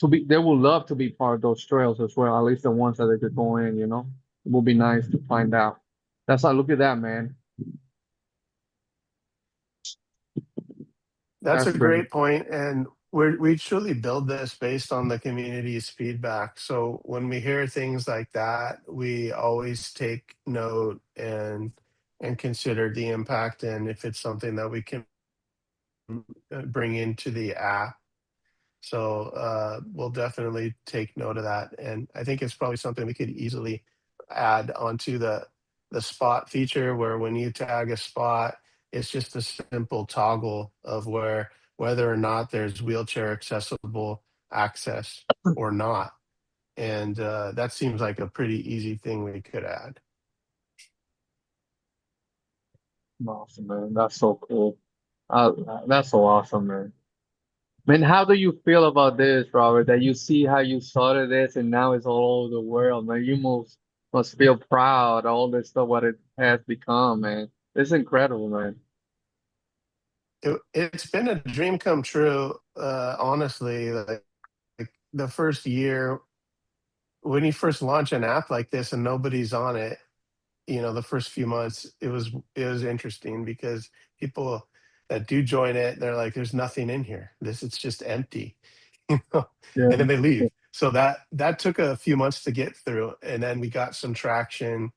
be. They would love to be part of those trails as well. At least the ones that they could go in. It would be nice to find out. That's how. Look at that, man. that's That's a great. great point, and we truly build this based on the community's feedback. So when we hear things like that, we always take note and consider the impact, and if it's something that we can bring into the app. So we'll definitely take note of that, and I think it's probably something we could easily add onto the spot feature, where when you tag a spot, it's just a simple toggle of whether or not there's wheelchair accessible access or not, and that seems like a pretty easy thing we could add. Awesome, man. That's so cool. Uh, that's so awesome, man. Man, how do you feel about this, Robert? That you see how you started this and now it's all over the world, man. You must feel proud, all this stuff, what it has become, man. It's incredible, man. It's been a dream come true, honestly. Like the first year, when you first launch an app like this and nobody's on it, the first few months, it was interesting, because people that do join it, they're like, there's nothing in here, it's just empty. you know Yeah. and then they leave. So that took a few months to get through, and then we got some traction,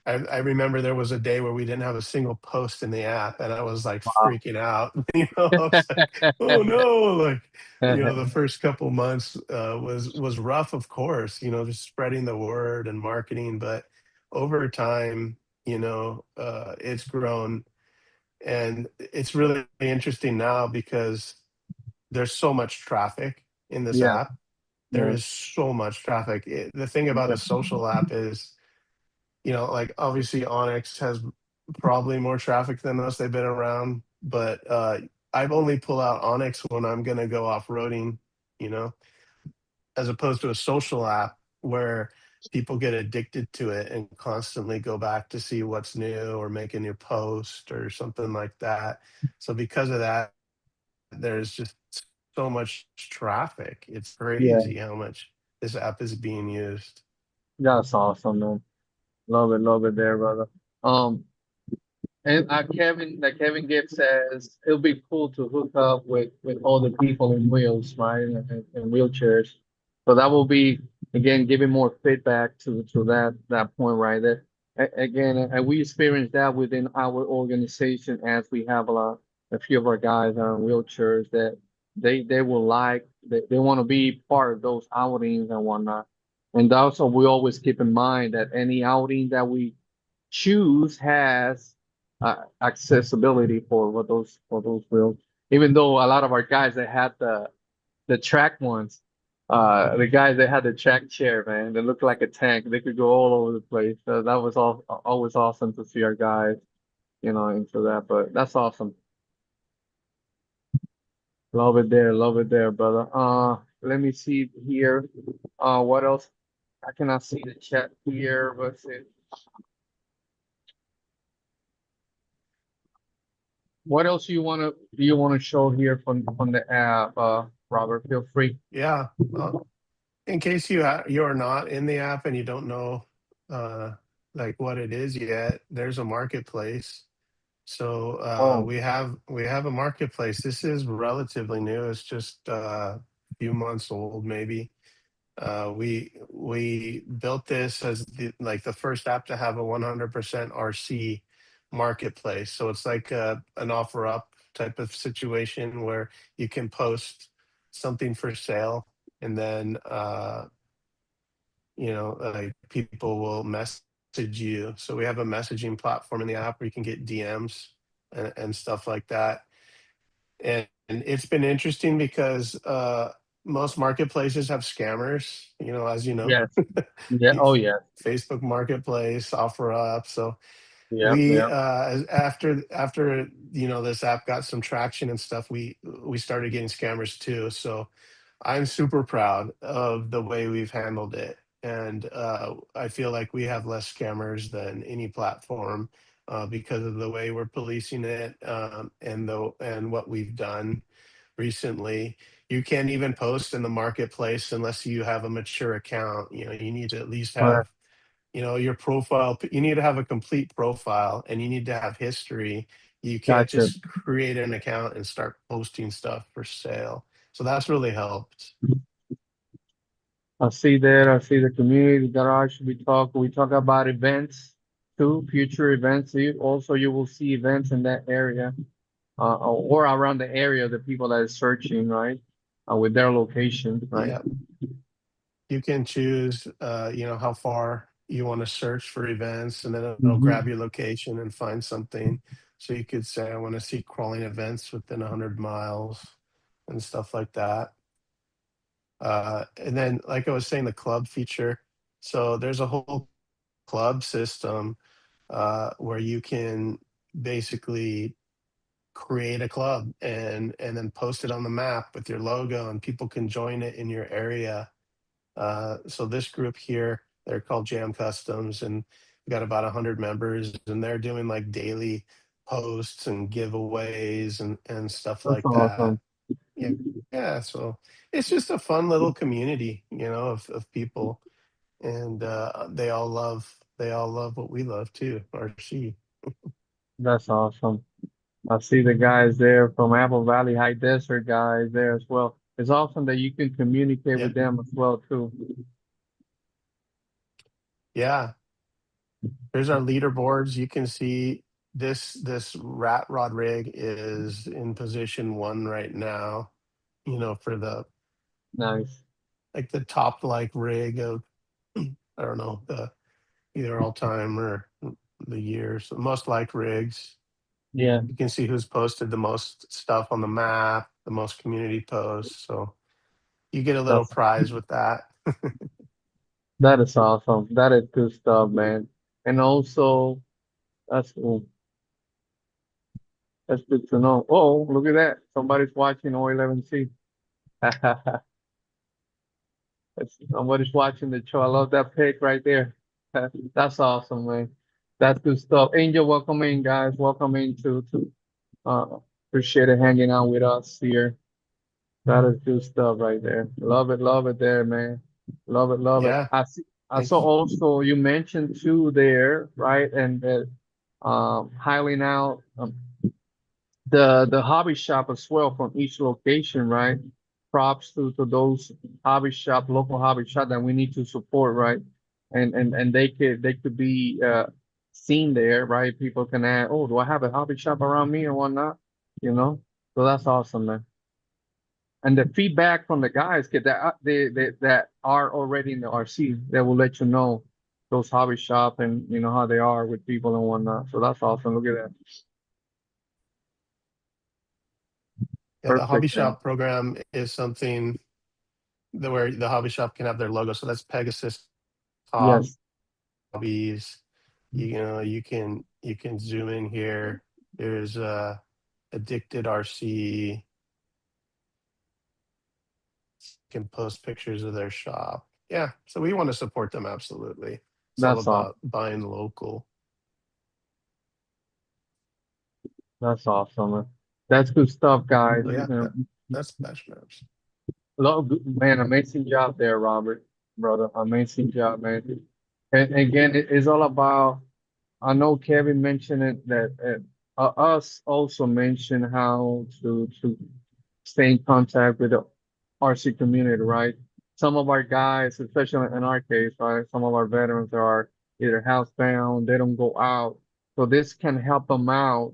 I remember there was a day where we didn't have a single post in the app, and I was like Wow. freaking out. I was like, "Oh no!" Like, the first couple months was rough, of course. Just spreading the word and marketing, but over time, it's grown, and it's really interesting now because there's so much traffic in this Yeah, app. There yeah, is so much traffic. The thing about a social app is, like obviously Onyx has probably more traffic than us. They've been around, but I've only pull out Onyx when I'm gonna go off-roading, you know, as opposed to a social app where people get addicted to it and constantly go back to see what's new or make a new post or something like that. So because of that, there's just so much traffic. It's yeah. crazy how much this app is being used. That's awesome, man. Love it there, brother. Um, And Kevin Gibbs says it'll be cool to hook up with all the people in wheels, right, and wheelchairs. So that will be again giving more feedback to that point right there. Again, and we experience that within our organization as we have a few of our guys are in wheelchairs that they will like they want to be part of those outings and whatnot. And also we always keep in mind that any outing that we choose has accessibility for those wheels. Even though a lot of our guys that had the track ones, the guys that had the track chair, man, they looked like a tank. They could go all over the place. So that was always awesome to see our guys, into that. But that's awesome. Love it there, brother. Let me see here. What else? I cannot see the chat here. What's it? What else do you want to show here from the app, Robert? Feel free. Yeah. Well, in case you're not in the app and you don't know uh, like what it is yet, there's a marketplace. So Oh, we have a marketplace. This is relatively new. It's just a few months old, maybe. We built this as the first app to have a 100% RC marketplace. So it's like an offer up type of situation where you can post something for sale, and then like people will message you. So we have a messaging platform in the app where you can get DMs and stuff like that. And it's been interesting because most marketplaces have scammers, as you know. yes. Yeah. You- Oh, yeah. Facebook Marketplace, offer up. So Yeah. we Yeah. after this app got some traction and stuff, we started getting scammers too. So I'm super proud of the way we've handled it. And I feel like we have less scammers than any platform because of the way we're policing it, and what we've done recently. You can't even post in the marketplace unless you have a mature account. You need to at least All right. have, your profile. You need to have a complete profile, and you need to have history. You can't Gotcha. just create an account and start posting stuff for sale. So that's really helped. I see that. I see the community garage. We talk about events too, future events. Also, you will see events in that area, or around the area, the people that is searching, right, with their location, right? Yeah. You can choose, how far you want to search for events, and then it'll grab Hmm. your location and find something. So you could say, I want to see crawling events within 100 miles and stuff like that. And then, like I was saying, the club feature. So there's a whole club system where you can basically create a club and then post it on the map with your logo, and people can join it in your area. So this group here, they're called Jam Customs, and we got about 100 members, and they're doing like daily posts and giveaways and stuff That's like that. awesome. Yeah, yeah. So it's just a fun little community, of people, and they all love what we love too. RC. That's awesome. I see the guys there from Apple Valley High Desert guys there as well. It's awesome that you can communicate Yeah, with them as well too. yeah. Here's our leaderboards. You can see this rat rod rig is in position 1 right now. You know, for the Nice. like the top like rig of I don't know, the either all time or the years. So most liked rigs. Yeah, You can see who's posted the most stuff on the map, the most community posts. So you get a little that's prize with that. that is awesome. That is good stuff, man. And also, that's cool. That's good to know. Oh, look at that. Somebody's watching O11C. Somebody's watching the show. I love that pic right there. That's awesome, man. That's good stuff. Angel, welcome in, guys. Welcome in to appreciate it hanging out with us here. That is good stuff right there. Love it there, man. Love it, love it. Yeah, I see. I saw thanks. also you mentioned too there, right? And highlighting out the hobby shop as well from each location, right? Props to those hobby shop, local hobby shop that we need to support, right? And they could be seen there, right? People can add, oh, do I have a hobby shop around me or whatnot? You know? So that's awesome, man. And the feedback from the guys get that that are already in the RC, they will let you know those hobby shop and you know how they are with people and whatnot. So that's awesome. Look at that. Yeah, the hobby Perfect, man. shop program is something that where the hobby shop can have their logo. So that's Pegasus Yes, Hobbies. You know, you can zoom in here. There's Addicted RC. Can post pictures of their shop. Yeah, so we want to support them absolutely. It's all that's awesome. about buying local. That's awesome, man. That's good stuff, guys. So yeah, that's BashMaps. Man, amazing job there, Robert, brother. Amazing job, man. And again, it's all about. I know Kevin mentioned it that us also mentioned how to stay in contact with the RC community, right? Some of our guys, especially in our case, right? Some of our veterans are either housebound, they don't go out. So this can help them out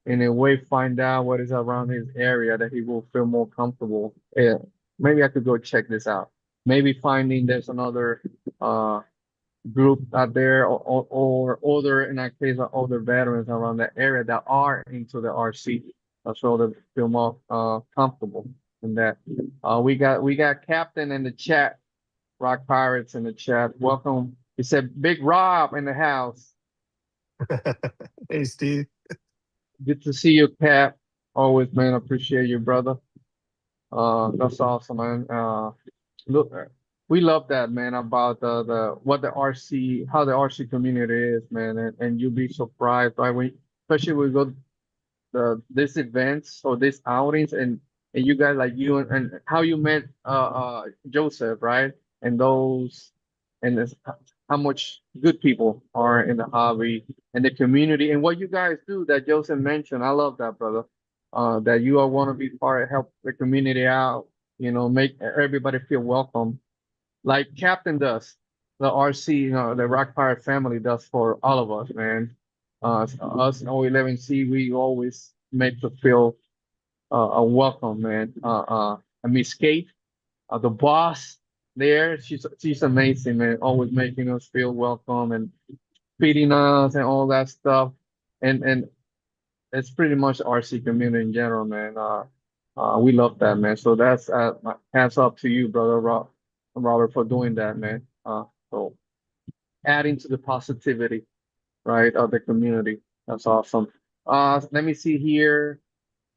in a way, find out what is around his area that he will feel more comfortable. Yeah, maybe I could go check this out. Maybe finding there's another group out there or other, in that case, other veterans around that area that are into the RC. So they feel more comfortable in that. We got Captain in the chat, Rock Pirates in the chat. Welcome. He said Big Rob in the house. Hey, Steve. Good to see you, Cap. Always, man. Appreciate you, brother. That's awesome, man. Look, we love that, man, about the what the RC, how the RC community is, man, and you'll be surprised, right? When especially when we go this events or these outings and you guys like you and how you met Joseph, right? And those and this, how much good people are in the hobby and the community and what you guys do that Joseph mentioned. I love that, brother. That you all want to be part of help the community out, you know, make everybody feel welcome like Captain does, the RC, you know, the Rock Pirate family does for all of us, man. Us in O11C, we always make to feel a welcome, man. And Miss Kate, the boss there, she's amazing, man. Always making us feel welcome and feeding us and all that stuff. And it's pretty much RC community in general, man. We love that, man. So that's my hats up to you, brother Robert, for doing that, man. So adding to the positivity, right, of the community. That's awesome. Let me see here.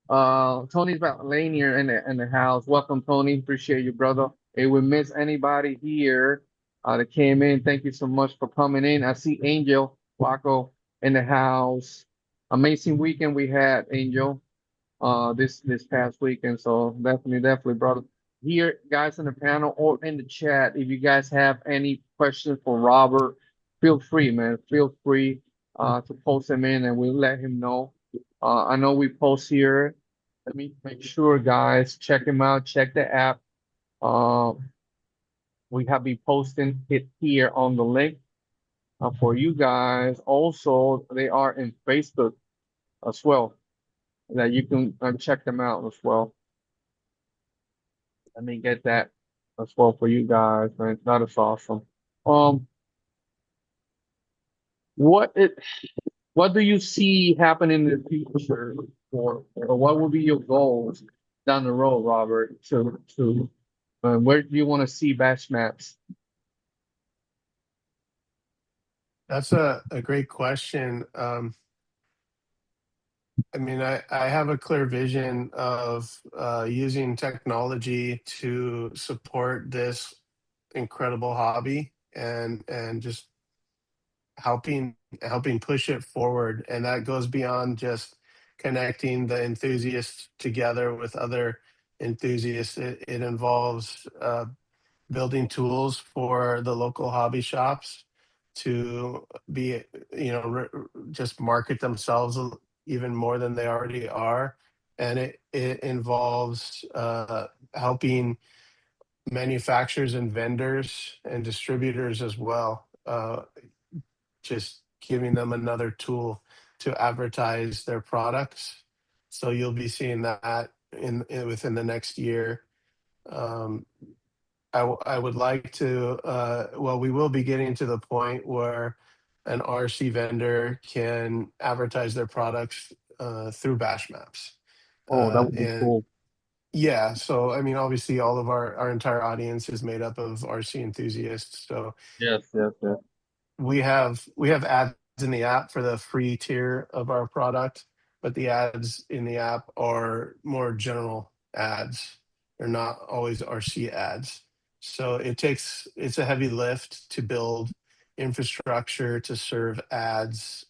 Tony's back Lanier in the house. Welcome, Tony. Appreciate you, brother. If we miss anybody here that came in, thank you so much for coming in. I see Angel Waco in the house. Amazing weekend we had, Angel, this past weekend. So definitely, brother. Here, guys in the panel or in the chat, if you guys have any questions for Robert, feel free, man. Feel free to post them in and we'll let him know. I know we post here. Let me make sure, guys, check him out. Check the app. We have been posting it here on the link. for you guys. Also, they are in Facebook as well, that you can check them out as well. Let me get that as well for you guys, man. That is awesome. Um, what it what do you see happening in the future, or what will be your goals down the road, Robert? To where do you want to see BashMaps? That's a great question. I mean, I have a clear vision of using technology to support this incredible hobby and just helping push it forward. And that goes beyond just connecting the enthusiasts together with other enthusiasts. It involves building tools for the local hobby shops to be, just market themselves even more than they already are. And it involves helping manufacturers and vendors and distributors as well, just giving them another tool to advertise their products. So you'll be seeing that within the next year. Um, I would like to, well, we will be getting to the point where an RC vendor can advertise their products through BashMaps. Oh, that would be And cool. yeah, so I mean, obviously, all of our entire audience is made up of RC enthusiasts. So Yes, yes, yes. we have ads in the app for the free tier of our product, but the ads in the app are more general ads. They're not always RC ads. So it's a heavy lift to build infrastructure to serve ads,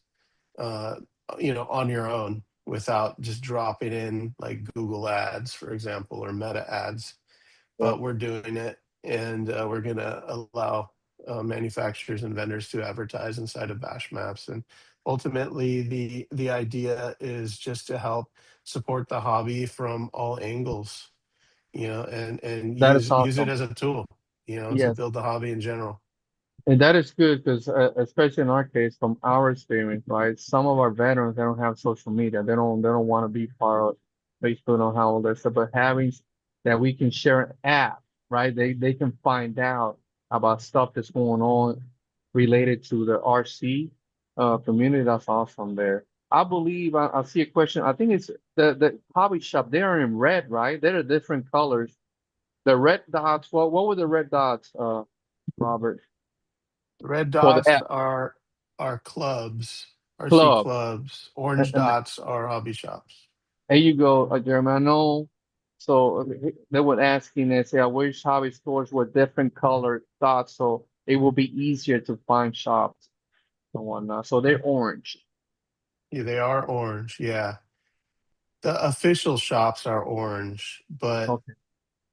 uh, on your own without just dropping in like Google ads, for example, or Meta ads. Yeah. But we're doing it, and we're going to allow manufacturers and vendors to advertise inside of BashMaps. And ultimately, the idea is just to help support the hobby from all angles, and That is use it awesome. as a tool, to Yes. build the hobby in general. And that is good because, especially in our case, from our experience, right? Some of our veterans, they don't have social media. They don't want to be part of Facebook or how all that stuff. But having that, we can share an app, right? They can find out about stuff that's going on related to the RC community. That's awesome there. I believe I see a question. I think it's the hobby shop. They are in red, right? They're different colors. The red dots. What were the red dots, Robert? Red For the dots app are clubs, RC club. clubs. And, Orange and dots are hobby shops. there you go, Jeremy. I know. So they were asking, they say, I wish hobby stores were different colored dots so it will be easier to find shops and whatnot. So they're orange. Yeah, they are orange. Yeah, the official shops are orange, but Okay.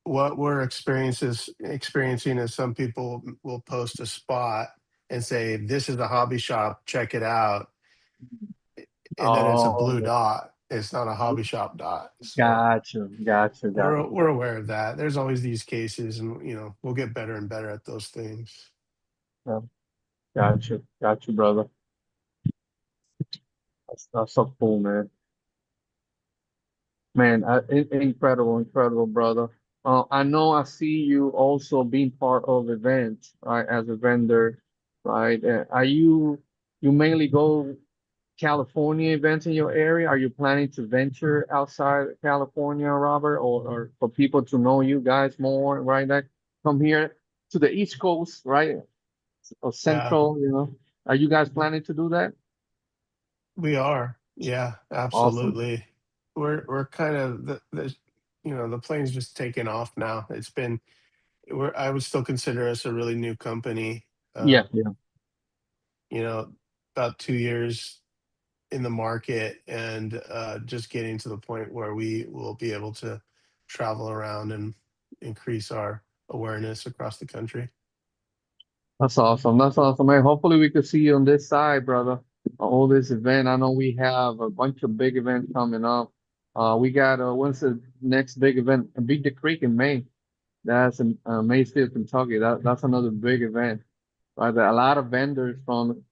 what we're experiencing is some people will post a spot and say, "This is a hobby shop. Check it out," and then it's a blue Oh, dot. It's not a hobby shop dot. So gotcha, gotcha, gotcha. we're aware of that. There's always these cases, and we'll get better and better at those things. Yeah, gotcha, gotcha, brother. That's so cool, man. Man, incredible, incredible, brother. I know I see you also being part of events, right, as a vendor, right? Are you mainly go California events in your area? Are you planning to venture outside California, Robert, or for people to know you guys more, right? That come here to the East Coast, right? Or Yeah, Central, Are you guys planning to do that? we are. Yeah, Awesome. absolutely. We're kind of the plane's just taking off now. I would still consider us a really new company. Yeah, Uh, yeah. you know, about 2 years in the market, and just getting to the point where we will be able to travel around and increase our awareness across the country. That's awesome. That's awesome, man. Hopefully we could see you on this side, brother. All this event. I know we have a bunch of big events coming up. We got when's the next big event? Beat the Creek in May. That's in Maysfield, Kentucky. That's another big event. Right, there are a lot of vendors from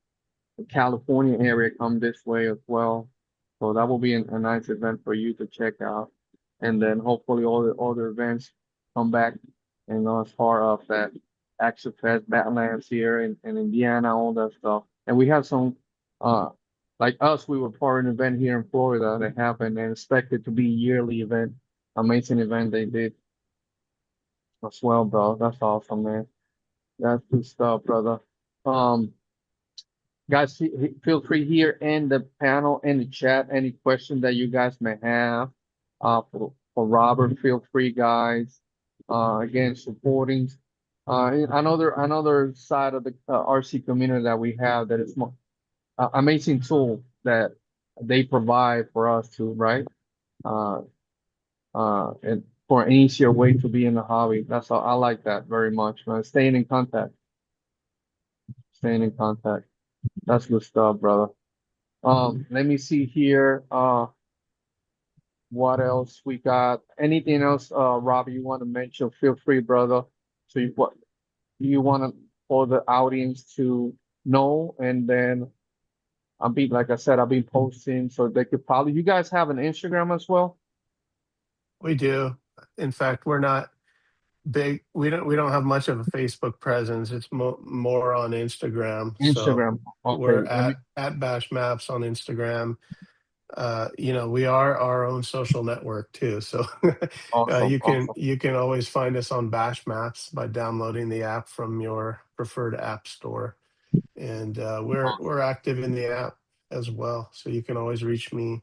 California area come this way as well. So that will be a nice event for you to check out. And then hopefully all the other events come back, and as part of that Action Fest, Badlands here in Indiana, all that stuff. And we have some, uh, like us, we were part of an event here in Florida that happened and expected to be yearly event. Amazing event they did as well, bro. That's awesome, man. That's good stuff, brother. Um, Guys, feel free here in the panel, in the chat, any question that you guys may have. For Robert, feel free, guys. Again, supporting. Another side of the RC community that we have that is more amazing tool that they provide for us to, right? Uh, and for an easier way to be in the hobby. That's all. I like that very much, man. Staying in contact. Staying in contact. That's good stuff, brother. Let me see here. What else we got? Anything else, Rob, you want to mention? Feel free, brother. So what you want to for the audience to know, and then like I said, I've been posting, so they could probably. You guys have an Instagram as well? We do. In fact, we're not big. We don't have much of a Facebook presence. It's more on Instagram. So Instagram. we're Okay. at BashMaps on Instagram. We are our own social network too. So Awesome. Awesome. you can always find us on BashMaps by downloading the app from your preferred app store, and we're active in the app as well. So you can always reach me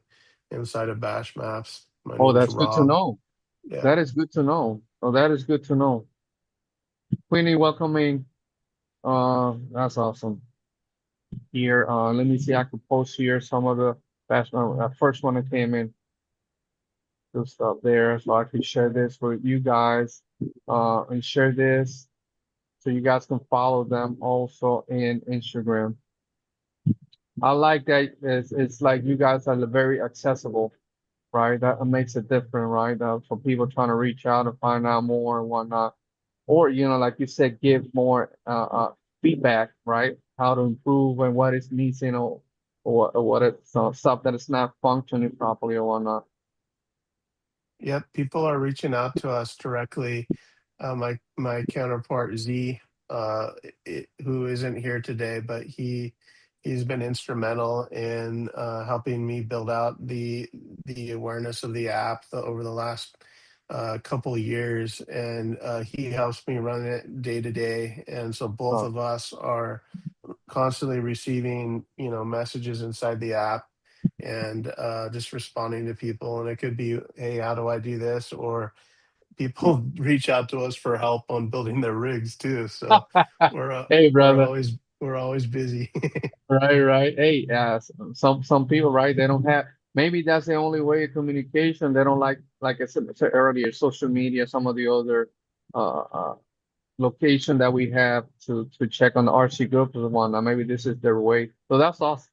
inside of BashMaps. My Oh, name's that's good to Rob. know. Yeah. That is good to know. Oh, that is good to know. Queenie, welcoming. That's awesome. Here, let me see. I could post here some of the first one that came in. Good stuff there, so I can share this with you guys, and share this so you guys can follow them also in Instagram. I like that it's like you guys are very accessible, right? That makes it different, right? For people trying to reach out and find out more and whatnot, or like you said, give more feedback, right? How to improve and what is missing, or what it's stuff that is not functioning properly or whatnot. Yep, people are reaching out to us directly. My counterpart Z, who isn't here today, but he's been instrumental in helping me build out the awareness of the app over the last couple of years, and he helps me run it day to day. And so both of us are constantly receiving messages inside the app, and just responding to people. And it could be, hey, how do I do this? Or people reach out to us for help on building their rigs too. So Hey, brother. we're always busy. Right. Hey, some people, right? They don't have. Maybe that's the only way of communication. They don't like I said earlier, social media. Some of the other location that we have to check on the RC group is one. Maybe this is their way. So that's awesome.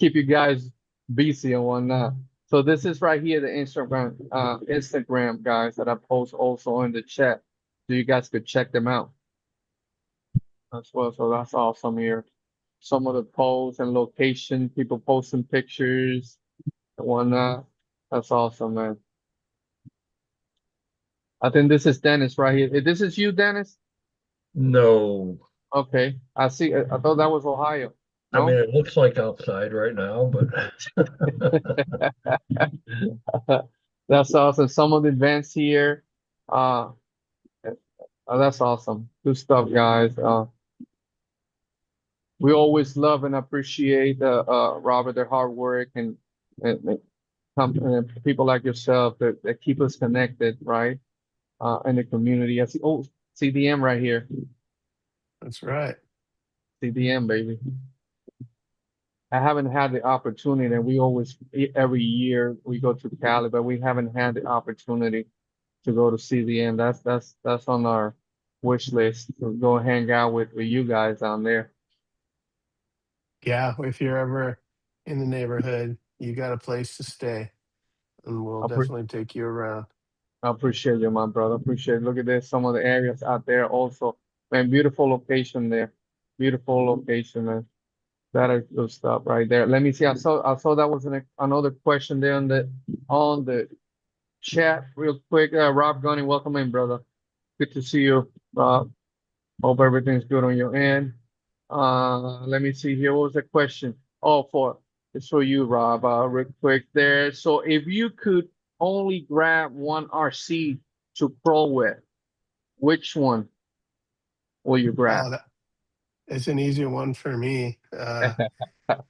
Keep you guys busy and whatnot. So this is right here, the Instagram guys that I post also in the chat. So you guys could check them out as well. So that's awesome here. Some of the posts and location, people posting pictures and whatnot. That's awesome, man. I think this is Dennis right here. This is you, Dennis? No. Okay. I see. I thought that was Ohio. I No? mean, it looks like outside right now, but That's awesome. Some of the events here. Uh, that's awesome. Good stuff, guys. We always love and appreciate Robert, their hard work, and people like yourself that keep us connected, right? In the community. I see. Oh, CDM right here. That's right. CDM, baby. I haven't had the opportunity, and we always every year we go to Cali, but we haven't had the opportunity to go to CDM. That's on our wish list to go hang out with you guys down there. Yeah, if you're ever in the neighborhood, you got a place to stay, and we'll definitely take you around. I appreciate you, my brother. Appreciate it. Look at this, some of the areas out there also. Man, beautiful location there. Beautiful location, man. That is good stuff right there. Let me see. I saw that was another question there on the chat real quick. Rob Gunny, welcome in, brother. Good to see you. Hope everything's good on your end. Let me see here. What was the question? Oh, it's for you, Rob. Real quick there. So if you could only grab one RC to crawl with, which one will you grab? It's an easy one for me.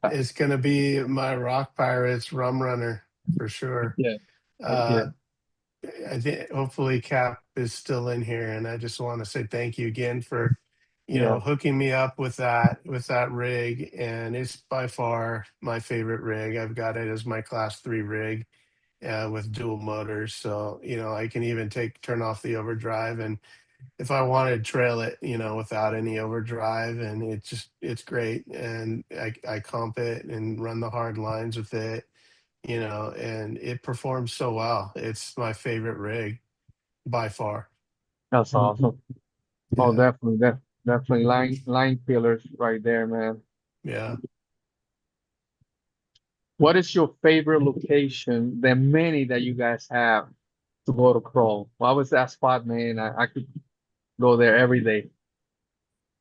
It's gonna be my Rock Pirates Rum Runner for sure. Yeah. Uh, I think hopefully Cap is still in here, and I just want to say thank you again for, hooking me up with that rig, and it's by far my favorite rig. I've got it as my class 3 rig with dual motors, so I can even turn off the overdrive, and if I wanted trail it, without any overdrive, and it's great, and I comp it and run the hard lines with it, and it performs so well. It's my favorite rig by far. That's awesome. Oh, Yeah. definitely line killers right there, man. Yeah. What is your favorite location? The many that you guys have to go to crawl. What was that spot, man? I could go there every day.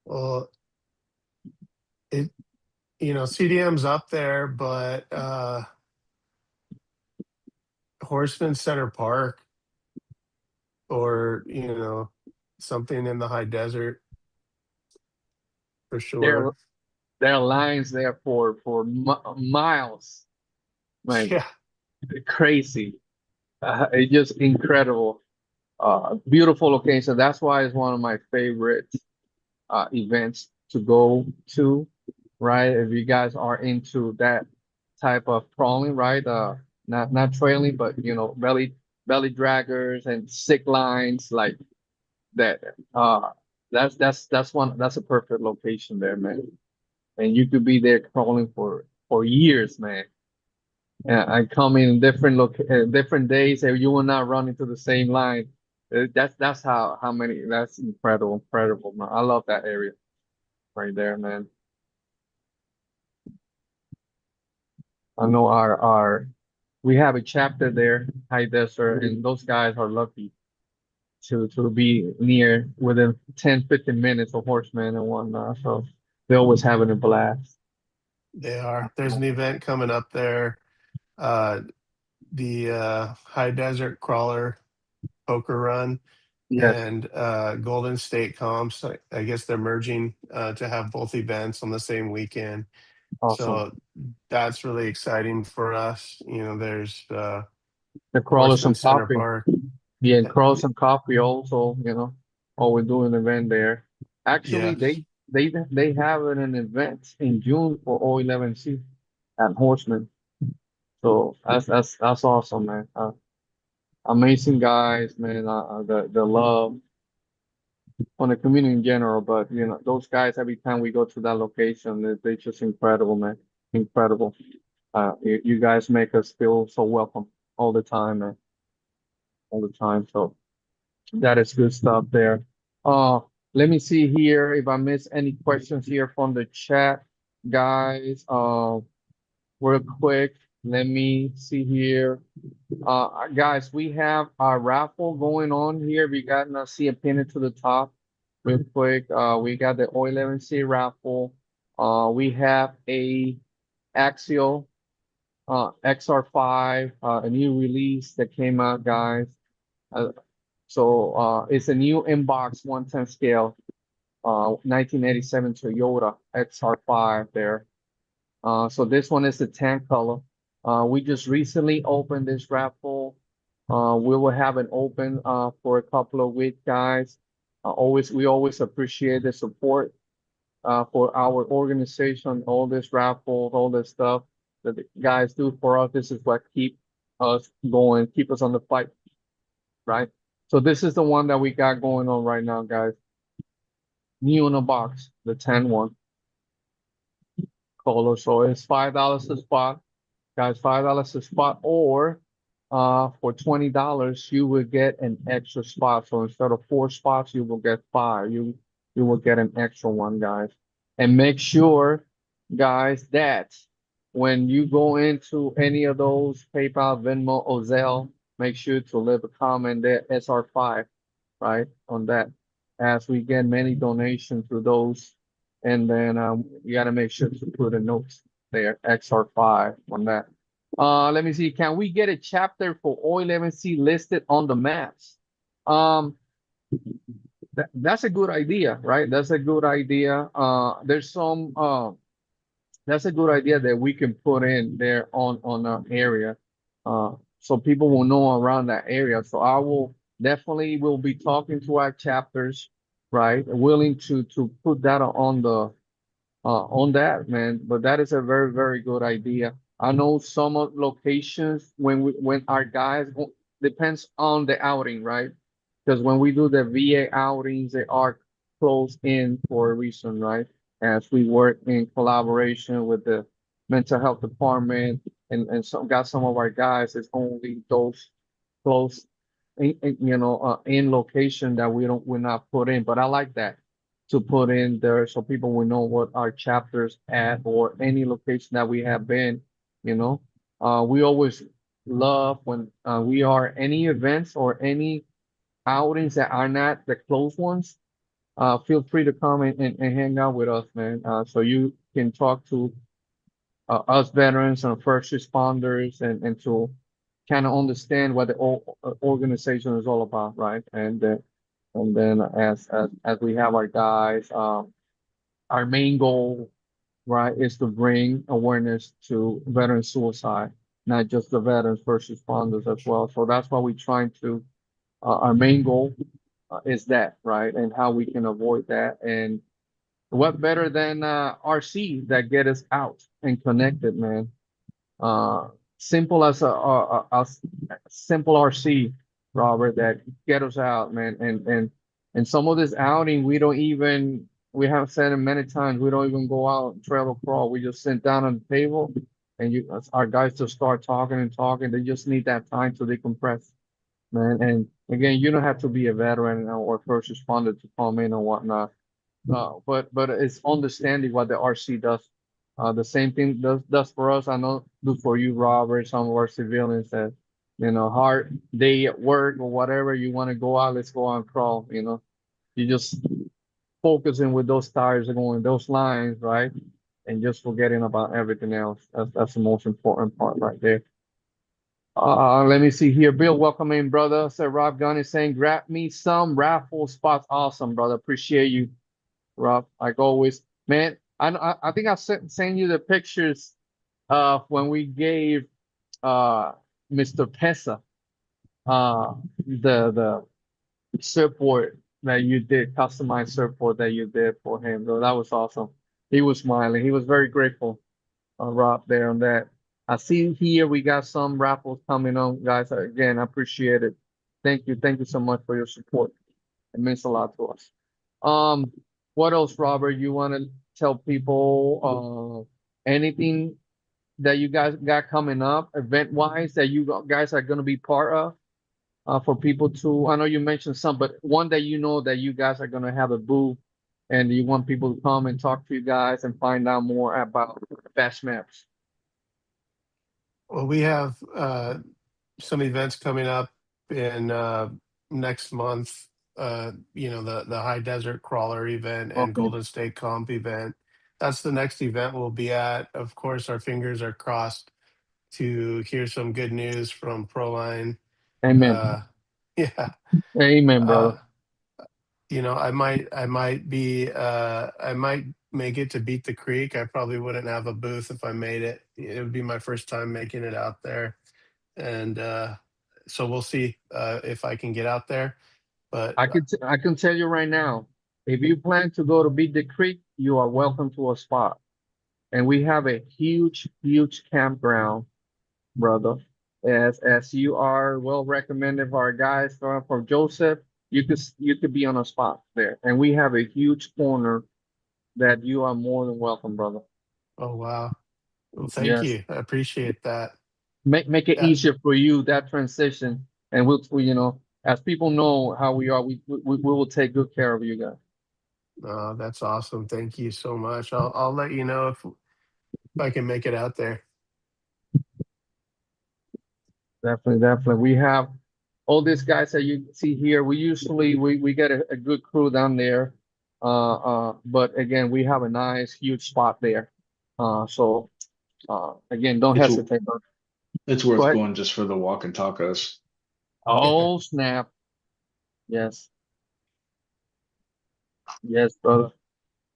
Well, CDM's up there, but Horseman Center Park, or something in the high desert for There, sure. there are lines there for miles. Like Yeah. crazy. It's just incredible. Beautiful location. That's why it's one of my favorite events to go to, right? If you guys are into that type of crawling, right? Not trailing, but belly draggers and sick lines like that. That's a perfect location there, man. And you could be there crawling for years, man. I come in different days, and you will not run into the same line. That's how many. That's incredible, man. I love that area right there, man. I know our we have a chapter there, high desert, and those guys are lucky to be near within 10-15 minutes of horsemen and whatnot. So they're always having a blast. They are. There's an event coming up there. The High Desert Crawler Poker Run Yes, and Golden State Comps. I guess they're merging to have both events on the same weekend. awesome. So that's really exciting for us. There's The crawlers Horseman some Center coffee. Park. Yeah, and crawlers some coffee also. Or we're doing an event there. Actually, Yes, they have an event in June for O11C at Horseman. So that's awesome, man. Amazing guys, man. The love on the community in general, but those guys every time we go to that location, they're just incredible, man. Incredible. You guys make us feel so welcome all the time, man. All the time. So that is good stuff there. Uh, Let me see here if I miss any questions here from the chat, guys. Real quick, let me see here. Guys, we have a raffle going on here. We got to see a pin it to the top real quick. We got the O11C raffle. We have a Axial XR5, a new release that came out, guys. So it's a new inbox 110 scale, 1987 Toyota XR5 there. So this one is the tan color. We just recently opened this raffle. We will have an open for a couple of weeks, guys. We always appreciate the support for our organization, all this raffles, all this stuff that the guys do for us. This is what keep us going, keep us on the fight, right? So this is the one that we got going on right now, guys. New in a box, the 10 one color. So it's $5 a spot, guys. $5 a spot, or for $20 you will get an extra spot. So instead of 4 spots, you will get 5. You will get an extra one, guys. And make sure guys, that when you go into any of those PayPal, Venmo, or Zelle, make sure to leave a comment there, SR5, right, on that, as we get many donations through those. And then you got to make sure to put a note there, XR5 on that. Let me see. Can we get a chapter for O11C listed on the maps? That's a good idea, right? That's a good idea. There's some that's a good idea that we can put in there on our area, so people will know around that area. So I will definitely will be talking to our chapters, right? Willing to put that on that, man. But that is a very, very good idea. I know some of locations when our guys go, depends on the outing, right? Because when we do the VA outings, they are closed in for a reason, right? As we work in collaboration with the mental health department and some got some of our guys, it's only those close in location that we're not put in. But I like that to put in there so people will know what our chapters at or any location that we have been, you know. We always love when we are any events or any outings that are not the close ones. Feel free to come and hang out with us, man. So you can talk to us veterans and first responders and to kind of understand what the organization is all about, right? And then as we have our guys, our main goal, right, is to bring awareness to veteran suicide, not just the veterans, first responders as well. So that's why we're trying to. Our main goal is that, right, and how we can avoid that. And what better than RC that get us out and connected, man. Uh, simple as a simple RC, Robert, that get us out, man. And some of this outing, we have said it many times, we don't even go out and travel crawl. We just sit down on the table and our guys just start talking and talking. They just need that time to decompress, man. And again, you don't have to be a veteran or first responder to come in or whatnot. But it's understanding what the RC does. The same thing does for us. I know do for you, Robert. Some of our civilians that hard day at work or whatever. You want to go out, let's go out and crawl. You just focusing with those tires and going those lines, right? And just forgetting about everything else. That's the most important part right there. Let me see here. Bill, welcome in, brother. So Rob Gunn is saying, grab me some raffle spots. Awesome, brother. Appreciate you, Rob. Like always, man. I think I sent you the pictures of when we gave Mr. Pesa the surfboard that you did, customized surfboard that you did for him. So that was awesome. He was smiling. He was very grateful, Rob, there on that. I see here we got some raffles coming on, guys. Again, I appreciate it. Thank you. Thank you so much for your support. It means a lot to us. What else, Robert? You want to tell people anything that you guys got coming up, event-wise, that you guys are going to be part of? For people to, I know you mentioned some, but one that you know that you guys are going to have a booth and you want people to come and talk to you guys and find out more about BashMaps. Well, we have some events coming up in next month. The High Desert Crawler event and Okay. Golden State Comp event. That's the next event we'll be at. Of course, our fingers are crossed to hear some good news from Proline. Amen. Yeah. Amen, brother. I might make it to Beat the Creek. I probably wouldn't have a booth if I made it. It would be my first time making it out there. And so we'll see if I can get out there. But I can tell you right now, if you plan to go to Beat the Creek, you are welcome to a spot. And we have a huge, huge campground, brother. As you are well recommended for our guys from Joseph, you could be on a spot there. And we have a huge corner that you are more than welcome, brother. oh wow. Well, thank Yes. you. I appreciate that. Make it Yeah. easier for you, that transition. And as people know how we are, we will take good care of you guys. That's awesome. Thank you so much. I'll let you know if I can make it out there. Definitely. We have all these guys that you see here. We usually we get a good crew down there. But again, we have a nice huge spot there. So again, don't It's hesitate. it's Go worth ahead. going just for the walk and tacos. Oh snap! Yes, yes, brother.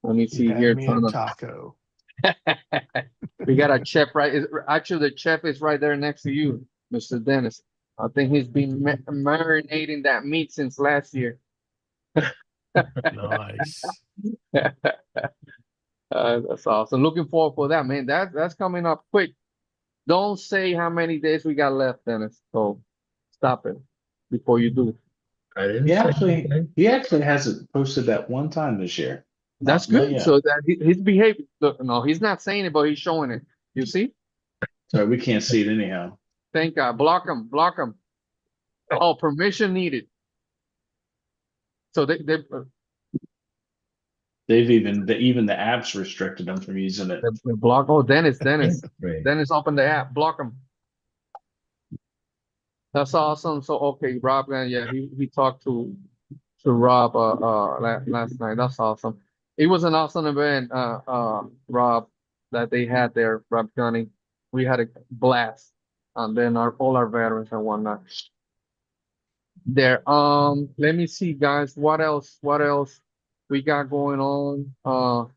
Let me You see had here. me at taco. We got a chef actually, the chef is right there next to you, Mr. Dennis. I think he's been marinating that meat since last year. Nice. That's awesome. Looking forward for that, man. That's coming up quick. Don't say how many days we got left, Dennis. So stop it before you do. I didn't say anything. He actually hasn't posted that one time this year. That's Not good. yet. So that his behavior. Look, no, he's not saying it, but he's showing it. You see? Sorry, we can't see it anyhow. Thank God. Block him. Block him. Oh, permission needed. So they Even the apps restricted them from using it. they block. Oh, Dennis. Right. Dennis, open the app. Block him. That's awesome. So okay, Rob, yeah, he talked to Rob last night. That's awesome. It was an awesome event, Rob, that they had there, Rob County. We had a blast. And then all our veterans and whatnot there. Let me see, guys. What else? What else we got going on?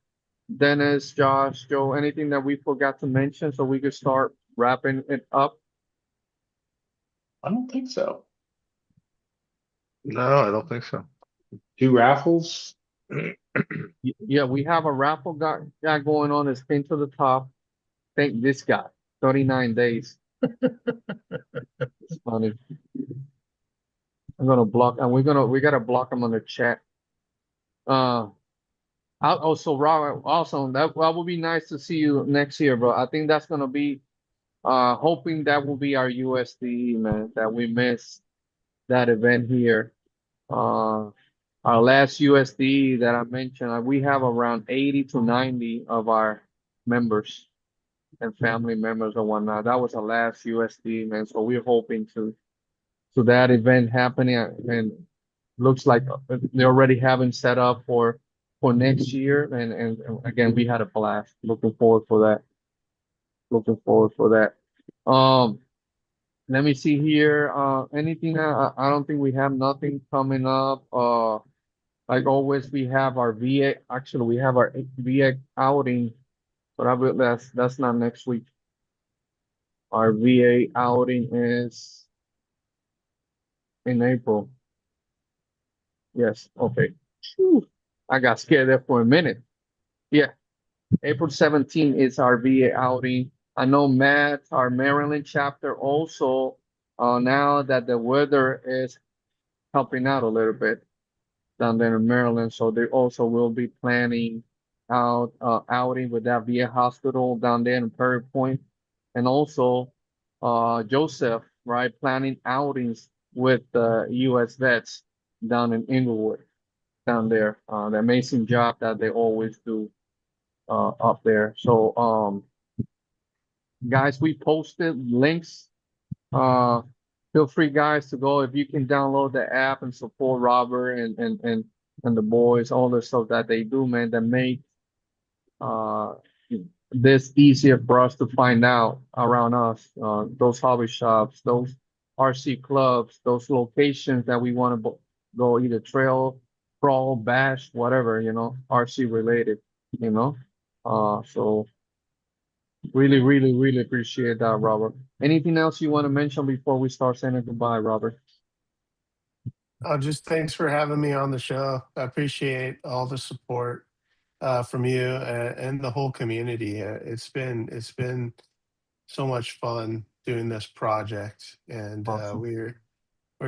Dennis, Josh, Joe, anything that we forgot to mention so we could start wrapping it up? I don't think so. No, I don't think so. 2 raffles. Yeah, we have a raffle guy going on. It's pinned to the top. Thank this guy. 39 days. It's funny. I'm gonna block, and we gotta block him on the chat. I'll also Robert, awesome. That would be nice to see you next year, bro. I think that's gonna be hoping that will be our USD, man, that we missed that event here. Our last USD that I mentioned, we have around 80 to 90 of our members and family members and whatnot. That was our last USD, man. So we're hoping to that event happening, and looks like they already having set up for next year. And again, we had a blast. Looking forward for that. Looking forward for that. Let me see here. Anything? I don't think we have nothing coming up. Like always, we have our VA. Actually, we have our VA outing, but that's not next week. Our VA outing is in April. Yes. Okay. Whew. I got scared there for a minute. Yeah. April 17th is our VA outing. I know Matt, our Maryland chapter, also now that the weather is helping out a little bit down there in Maryland, so they also will be planning out outing with that VA hospital down there in Prairie Point, and also Joseph, right, planning outings with the U.S. vets down in Inglewood, down there. The amazing job that they always do up there. So guys, we posted links. Feel free, guys, to go if you can download the app and support Robert and the boys, all the stuff that they do, man, that make uh this easier for us to find out around us. Those hobby shops, those RC clubs, those locations that we want to go either trail, crawl, bash, whatever, RC related, you know. So really appreciate that, Robert. Anything else you want to mention before we start saying goodbye, Robert? Just thanks for having me on the show. I appreciate all the support from you and the whole community. It's been so much fun doing this project, and Awesome. we're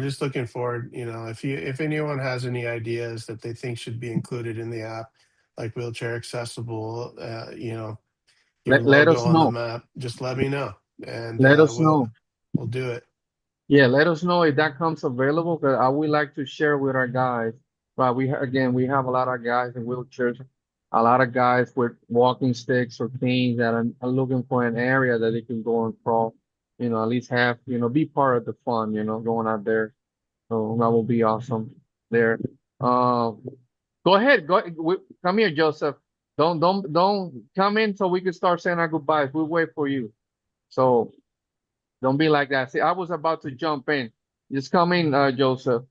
just looking forward. If anyone has any ideas that they think should be included in the app, like wheelchair accessible, your Let logo us on the know. map, just let me know, and Let us we'll know. we'll do it. Yeah, let us know if that comes available, because I would like to share with our guys. But we have a lot of guys in wheelchairs a lot of guys with walking sticks or canes that are looking for an area that they can go and crawl. You know, at least have, you know, be part of the fun, you know, going out there. So that will be awesome there. Um, Go ahead. Come here, Joseph. Don't come in so we can start saying our goodbyes. We'll wait for you. So don't be like that. See, I was about to jump in. Just come in, Joseph,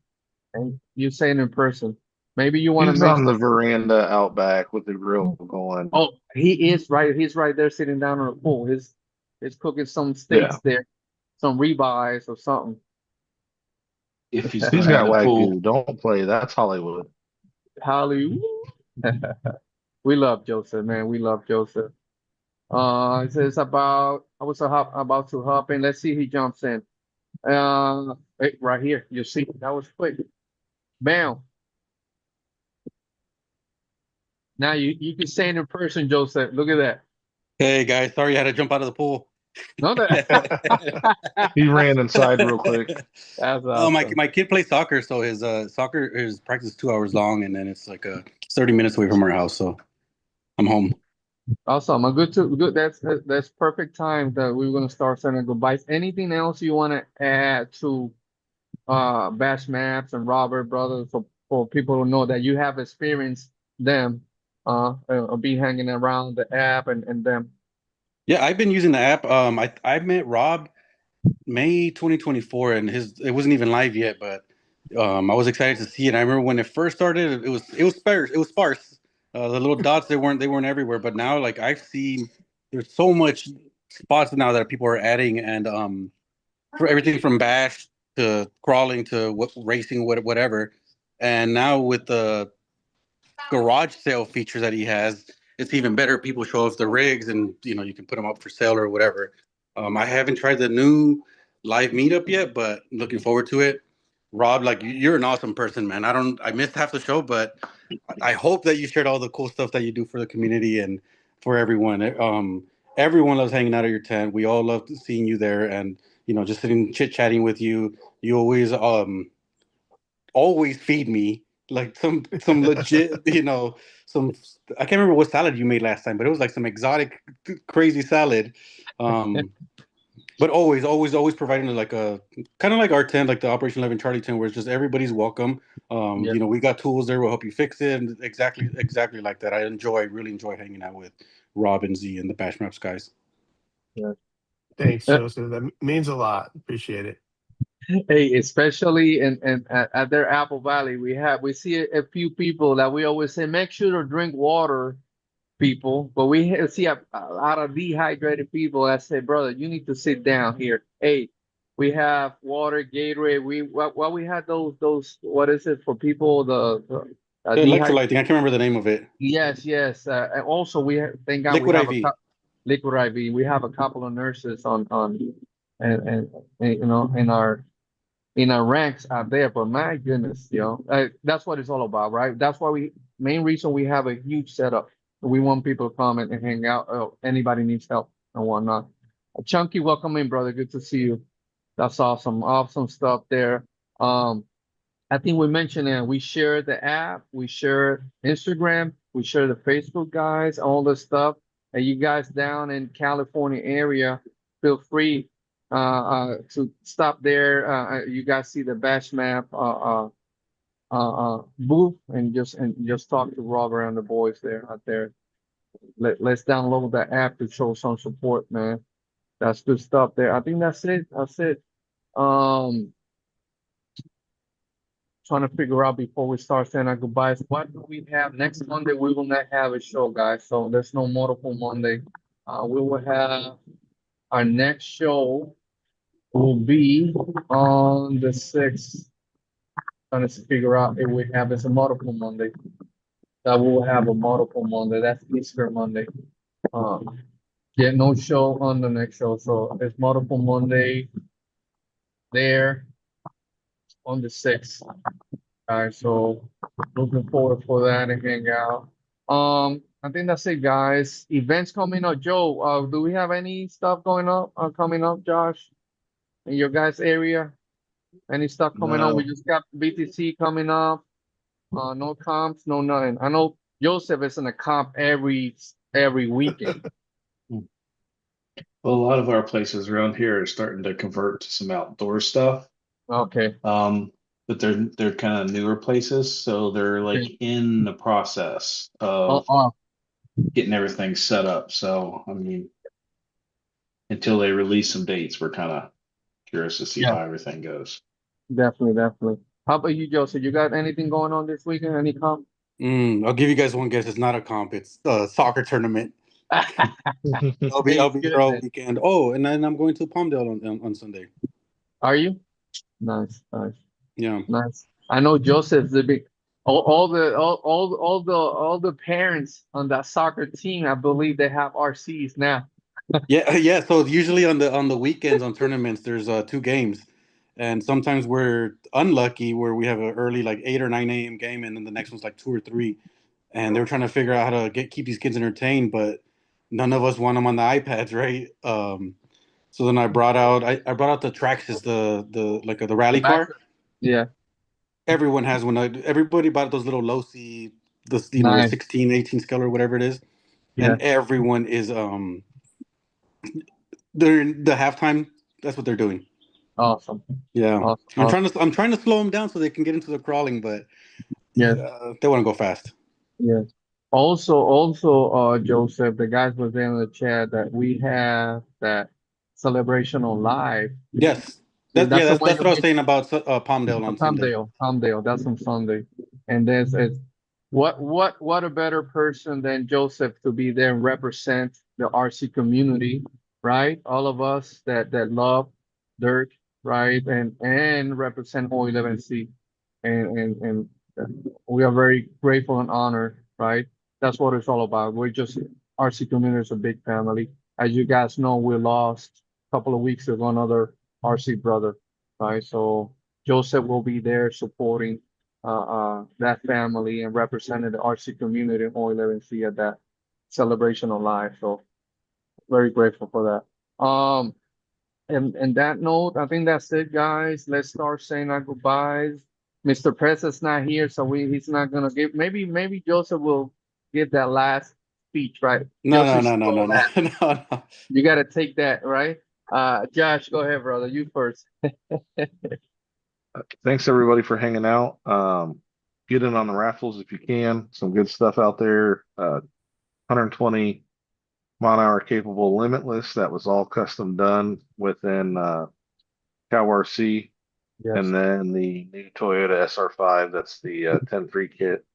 and you say it in person. Maybe you want to He's make on some. the veranda out back with the grill going. Oh, he is right. He's right there sitting down on the pool. He's cooking some Yeah, steaks there, some ribeyes or something. If he's he's gonna have got the Wagyu. pool, Don't play. That's Hollywood. Hollywood. We love Joseph, man. We love Joseph. It says about to hop in. Let's see if he jumps in. Right here. You see, that was quick. Bam. Now you can say it in person, Joseph. Look at that. Hey guys, sorry I had to jump out of the pool. No, that He ran inside real quick. that's Oh, my awesome. my kid plays soccer, so his practice is 2 hours long, and then it's like 30 minutes away from our house, so I'm home. Awesome. Good. That's perfect time that we're gonna start saying goodbyes. Anything else you want to add to Bash Maps and Robert Brothers for people to know that you have experienced them be hanging around the app and them. Yeah, I've been using the app. I met Rob May 2024, and it wasn't even live yet, but I was excited to see it. I remember when it first started, it was sparse. It was sparse. The little dots they weren't everywhere, but now like I've seen there's so much spots now that people are adding, and for everything from bash to crawling to racing, whatever. And now with the garage sale features that he has, it's even better. People show off the rigs, and you can put them up for sale or whatever. I haven't tried the new live meetup yet, but looking forward to it. Rob, like you're an awesome person, man. I missed half the show, but I hope that you shared all the cool stuff that you do for the community and for everyone. Everyone loves hanging out at your tent. We all love seeing you there, and just sitting chit chatting with you. You always feed me like some legit, some I can't remember what salad you made last time, but it was like some exotic crazy salad. Um but always providing like a kind of like our tent, like the Operation 11 Charlie tent, where it's just everybody's welcome. Yeah. We got tools there, we'll help you fix it, and exactly like that. Really enjoy hanging out with Rob and Z and the BashMaps guys. Yeah. Thanks, Joseph. That means a lot. Appreciate it. Hey, especially in at their Apple Valley, we see a few people that we always say make sure to drink water, people, but see a lot of dehydrated people that say, brother, you need to sit down here. Hey, we have water, Gatorade. We had those what is it for people the The dehydrated. electrolyte thing, I can't remember the name of it. Yes. And also thank God we Liquid have IV. liquid IV. We have a couple of nurses on and in our ranks out there, but my goodness, that's what it's all about, right? That's why main reason we have a huge setup. We want people to come and hang out. Anybody needs help and whatnot. Chunky, welcome in, brother. Good to see you. That's awesome stuff there. I think we mentioned it. We share the app, we share Instagram, we share the Facebook guys, all this stuff. And you guys down in California area, feel free to stop there. You guys see the Bash Map booth and just talk to Robert and the boys there out there. Let's download the app to show some support, man. That's good stuff there. I think that's it. That's it. Um, Trying to figure out before we start saying our goodbyes. What do we have next Monday? We will not have a show, guys. So there's no multiple Monday. We will have our next show will be on the 6th. Trying to figure out if we have it's a multiple Monday. That we will have a multiple Monday. That's Easter Monday. Yeah, no show on the next show. So it's multiple Monday there on the 6th. Guys, so looking forward for that and hang out. I think that's it, guys. Events coming up. Joe, do we have any stuff going up coming up, Josh, in your guys' area? Any stuff coming up? We No, just got BTC coming up. No comps, no nothing. I know Joseph is in a comp every weekend. Well, a lot of our places around here are starting to convert to some outdoor stuff. Okay. But they're kind of newer places, so they're like Okay. in the process Oh, of oh, getting everything set up. So, I mean, until they release some dates, we're kind of curious to see yeah, how everything goes. definitely, definitely. How about you, Joseph? You got anything going on this weekend? Any comp? I'll give you guys one guess. It's not a comp. It's a soccer tournament. I'll Hey, be there all goodness. weekend. Oh, and then I'm going to Palmdale on Sunday. Are you? Nice, nice, Yeah. nice. I know Joseph's the big. All the parents on that soccer team, I believe they have RCs now. Yeah, yeah. So usually on the weekends on tournaments, there's two games, and sometimes we're unlucky where we have an early like 8 or 9 a.m. game, and then the next one's like 2 or 3, and they were trying to figure out how to keep these kids entertained, but none of us want them on the iPads, right? So then I brought out the Traxxas, the like the The rally back, car. yeah, Everyone has one. Everybody bought those little low C, the nice, 16, 18 scale or whatever it is, yeah, and everyone is they're in the halftime. That's what they're doing. awesome, Yeah, awesome, awesome. I'm trying to slow them down so they can get into the crawling, but Yes, they want to go fast. yes. Joseph, the guys was in the chat that we have that celebration on live. Yes, Yeah, that's the one that's you what I was mentioned. saying about Palmdale on Sunday. Palmdale, that's on Sunday. And there's it's what a better person than Joseph to be there and represent the RC community, right? All of us that love Dirk, right? And represent O11C. And we are very grateful and honored, right? That's what it's all about. We're just RC community is a big family. As you guys know, we lost a couple of weeks ago another RC brother, right? So Joseph will be there supporting that family and representing the RC community in O11C at that celebration of life. So very grateful for that. And that note, I think that's it, guys. Let's start saying our goodbyes. Mr. Press is not here, so he's not gonna give. Maybe Joseph will give that last speech, right? No, no, Joseph, no, no, no, no, no, no. you gotta take that, right? Josh, go ahead, brother. You first. Thanks everybody for hanging out. Get in on the raffles if you can. Some good stuff out there. 120 mile-an-hour capable limitless. That was all custom done within Cow RC. Yes. And then the new Toyota SR5. That's the 10-3 kit.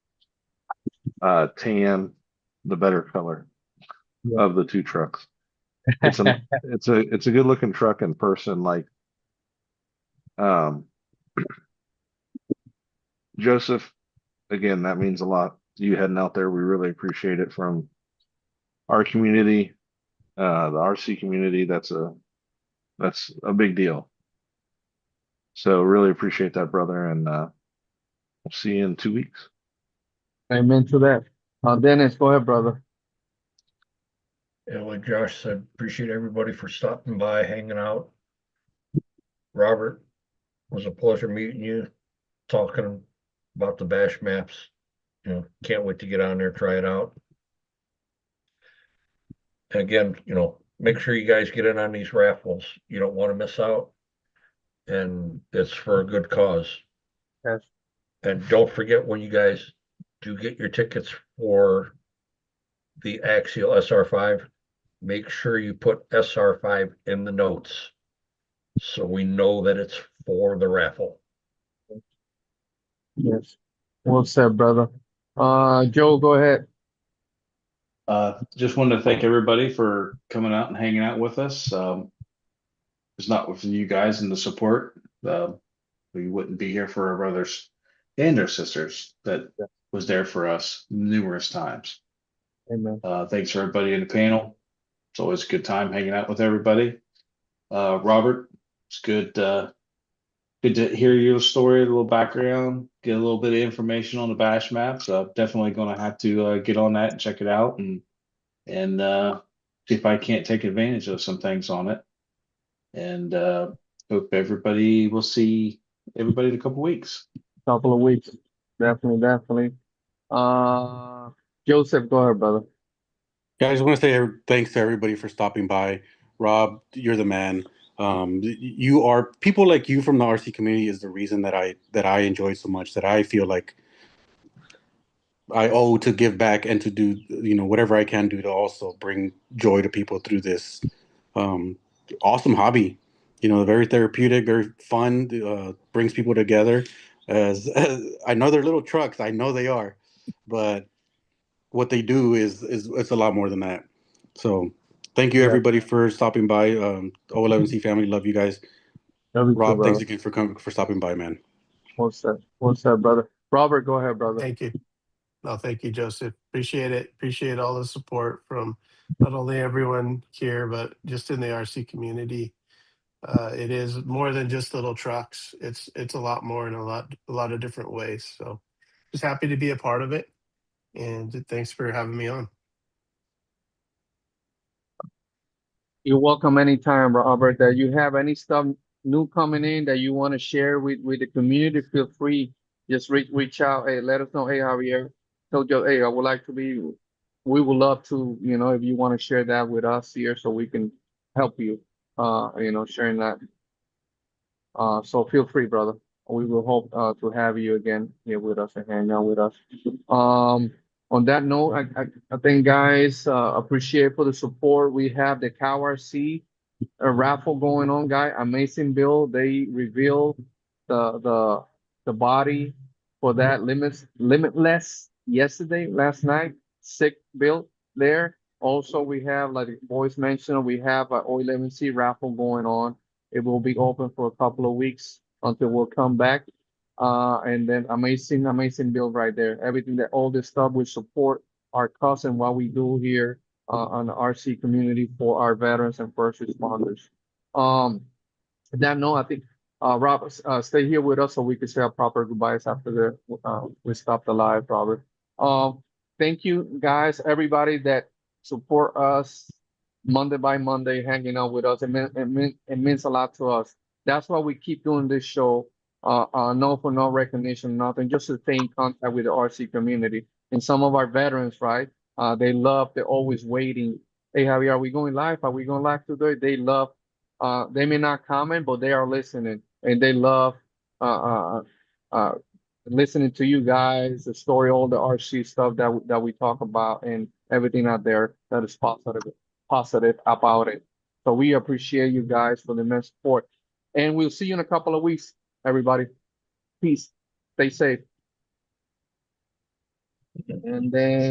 Tan, the better color Yeah. of the two trucks. It's a good looking truck in person. Like um, Joseph, again, that means a lot. You heading out there, we really appreciate it from our community, the RC community. That's a big deal. So really appreciate that, brother, and we'll see you in 2 weeks. Amen to that. Dennis, go ahead, brother. And like Josh said, appreciate everybody for stopping by, hanging out. Robert, it was a pleasure meeting you, talking about the BashMaps. Can't wait to get on there, try it out. And again, make sure you guys get in on these raffles. You don't want to miss out. And it's for a good cause. Yes. And don't forget when you guys do get your tickets for the Axial SR5, make sure you put SR5 in the notes so we know that it's for the raffle. Yes. Well said, brother. Joe, go ahead. Just wanted to thank everybody for coming out and hanging out with us. It's not with you guys and the support. We wouldn't be here for our brothers and our sisters that Yeah. was there for us numerous times. Amen. Thanks for everybody in the panel. It's always a good time hanging out with everybody. Robert, it's good to hear your story, a little background, get a little bit of information on the BashMaps. Definitely going to have to get on that and check it out and see if I can't take advantage of some things on it. And hope everybody will see everybody in a couple weeks. Couple of weeks. Definitely, definitely. Joseph, go ahead, brother. Yeah, I just want to say thanks to everybody for stopping by. Rob, you're the man. You are people like you from the RC community is the reason that I enjoy so much, that I feel like I owe to give back and to do whatever I can do to also bring joy to people through this um, awesome hobby. Very therapeutic, very fun. Brings people together. As I know they're little trucks, I know they are, but what they do is it's a lot more than that. So thank you Yeah, everybody for stopping by. O11C family, love you guys. love you too, Rob, thanks brother. again for stopping by, man. What's that, brother? Robert, go ahead, brother. Thank you. No, thank you, Joseph. Appreciate it. Appreciate all the support from not only everyone here, but just in the RC community. It is more than just little trucks. It's a lot more in a lot of different ways. So just happy to be a part of it. And thanks for having me on. You're welcome anytime, Robert. That you have any stuff new coming in that you want to share with the community, feel free. Just reach out. Hey, let us know. Hey, Javier, told you, hey, I would like to be. We would love to, if you want to share that with us here, so we can help you. Sharing that. So feel free, brother. We will hope to have you again here with us and hang out with us. Um, on that note, I think guys appreciate for the support. We have the Cow RC a raffle going on, guy. Amazing build. They revealed the the body for that limitless yesterday, last night. Sick build there. Also, we have, like the boys mentioned, we have a O11C raffle going on. It will be open for a couple of weeks until we'll come back. And then amazing build right there. Everything that all this stuff will support our cause and what we do here on the RC community for our veterans and first responders. Um, that note, I think Robert, stay here with us so we can say our proper goodbyes after we stop the live, Robert. Um, thank you guys, everybody that support us Monday by Monday, hanging out with us. It means a lot to us. That's why we keep doing this show. No for no recognition, nothing, just to stay in contact with the RC community. And some of our veterans, right? They're always waiting. Hey, Javier, are we going live? Are we going live today? They love they may not comment, but they are listening, and they love uh, uh, uh, listening to you guys, the story, all the RC stuff that we talk about, and everything out there that is positive about it. So we appreciate you guys for the immense support, and we'll see you in a couple of weeks, everybody. Peace. Stay safe. And then.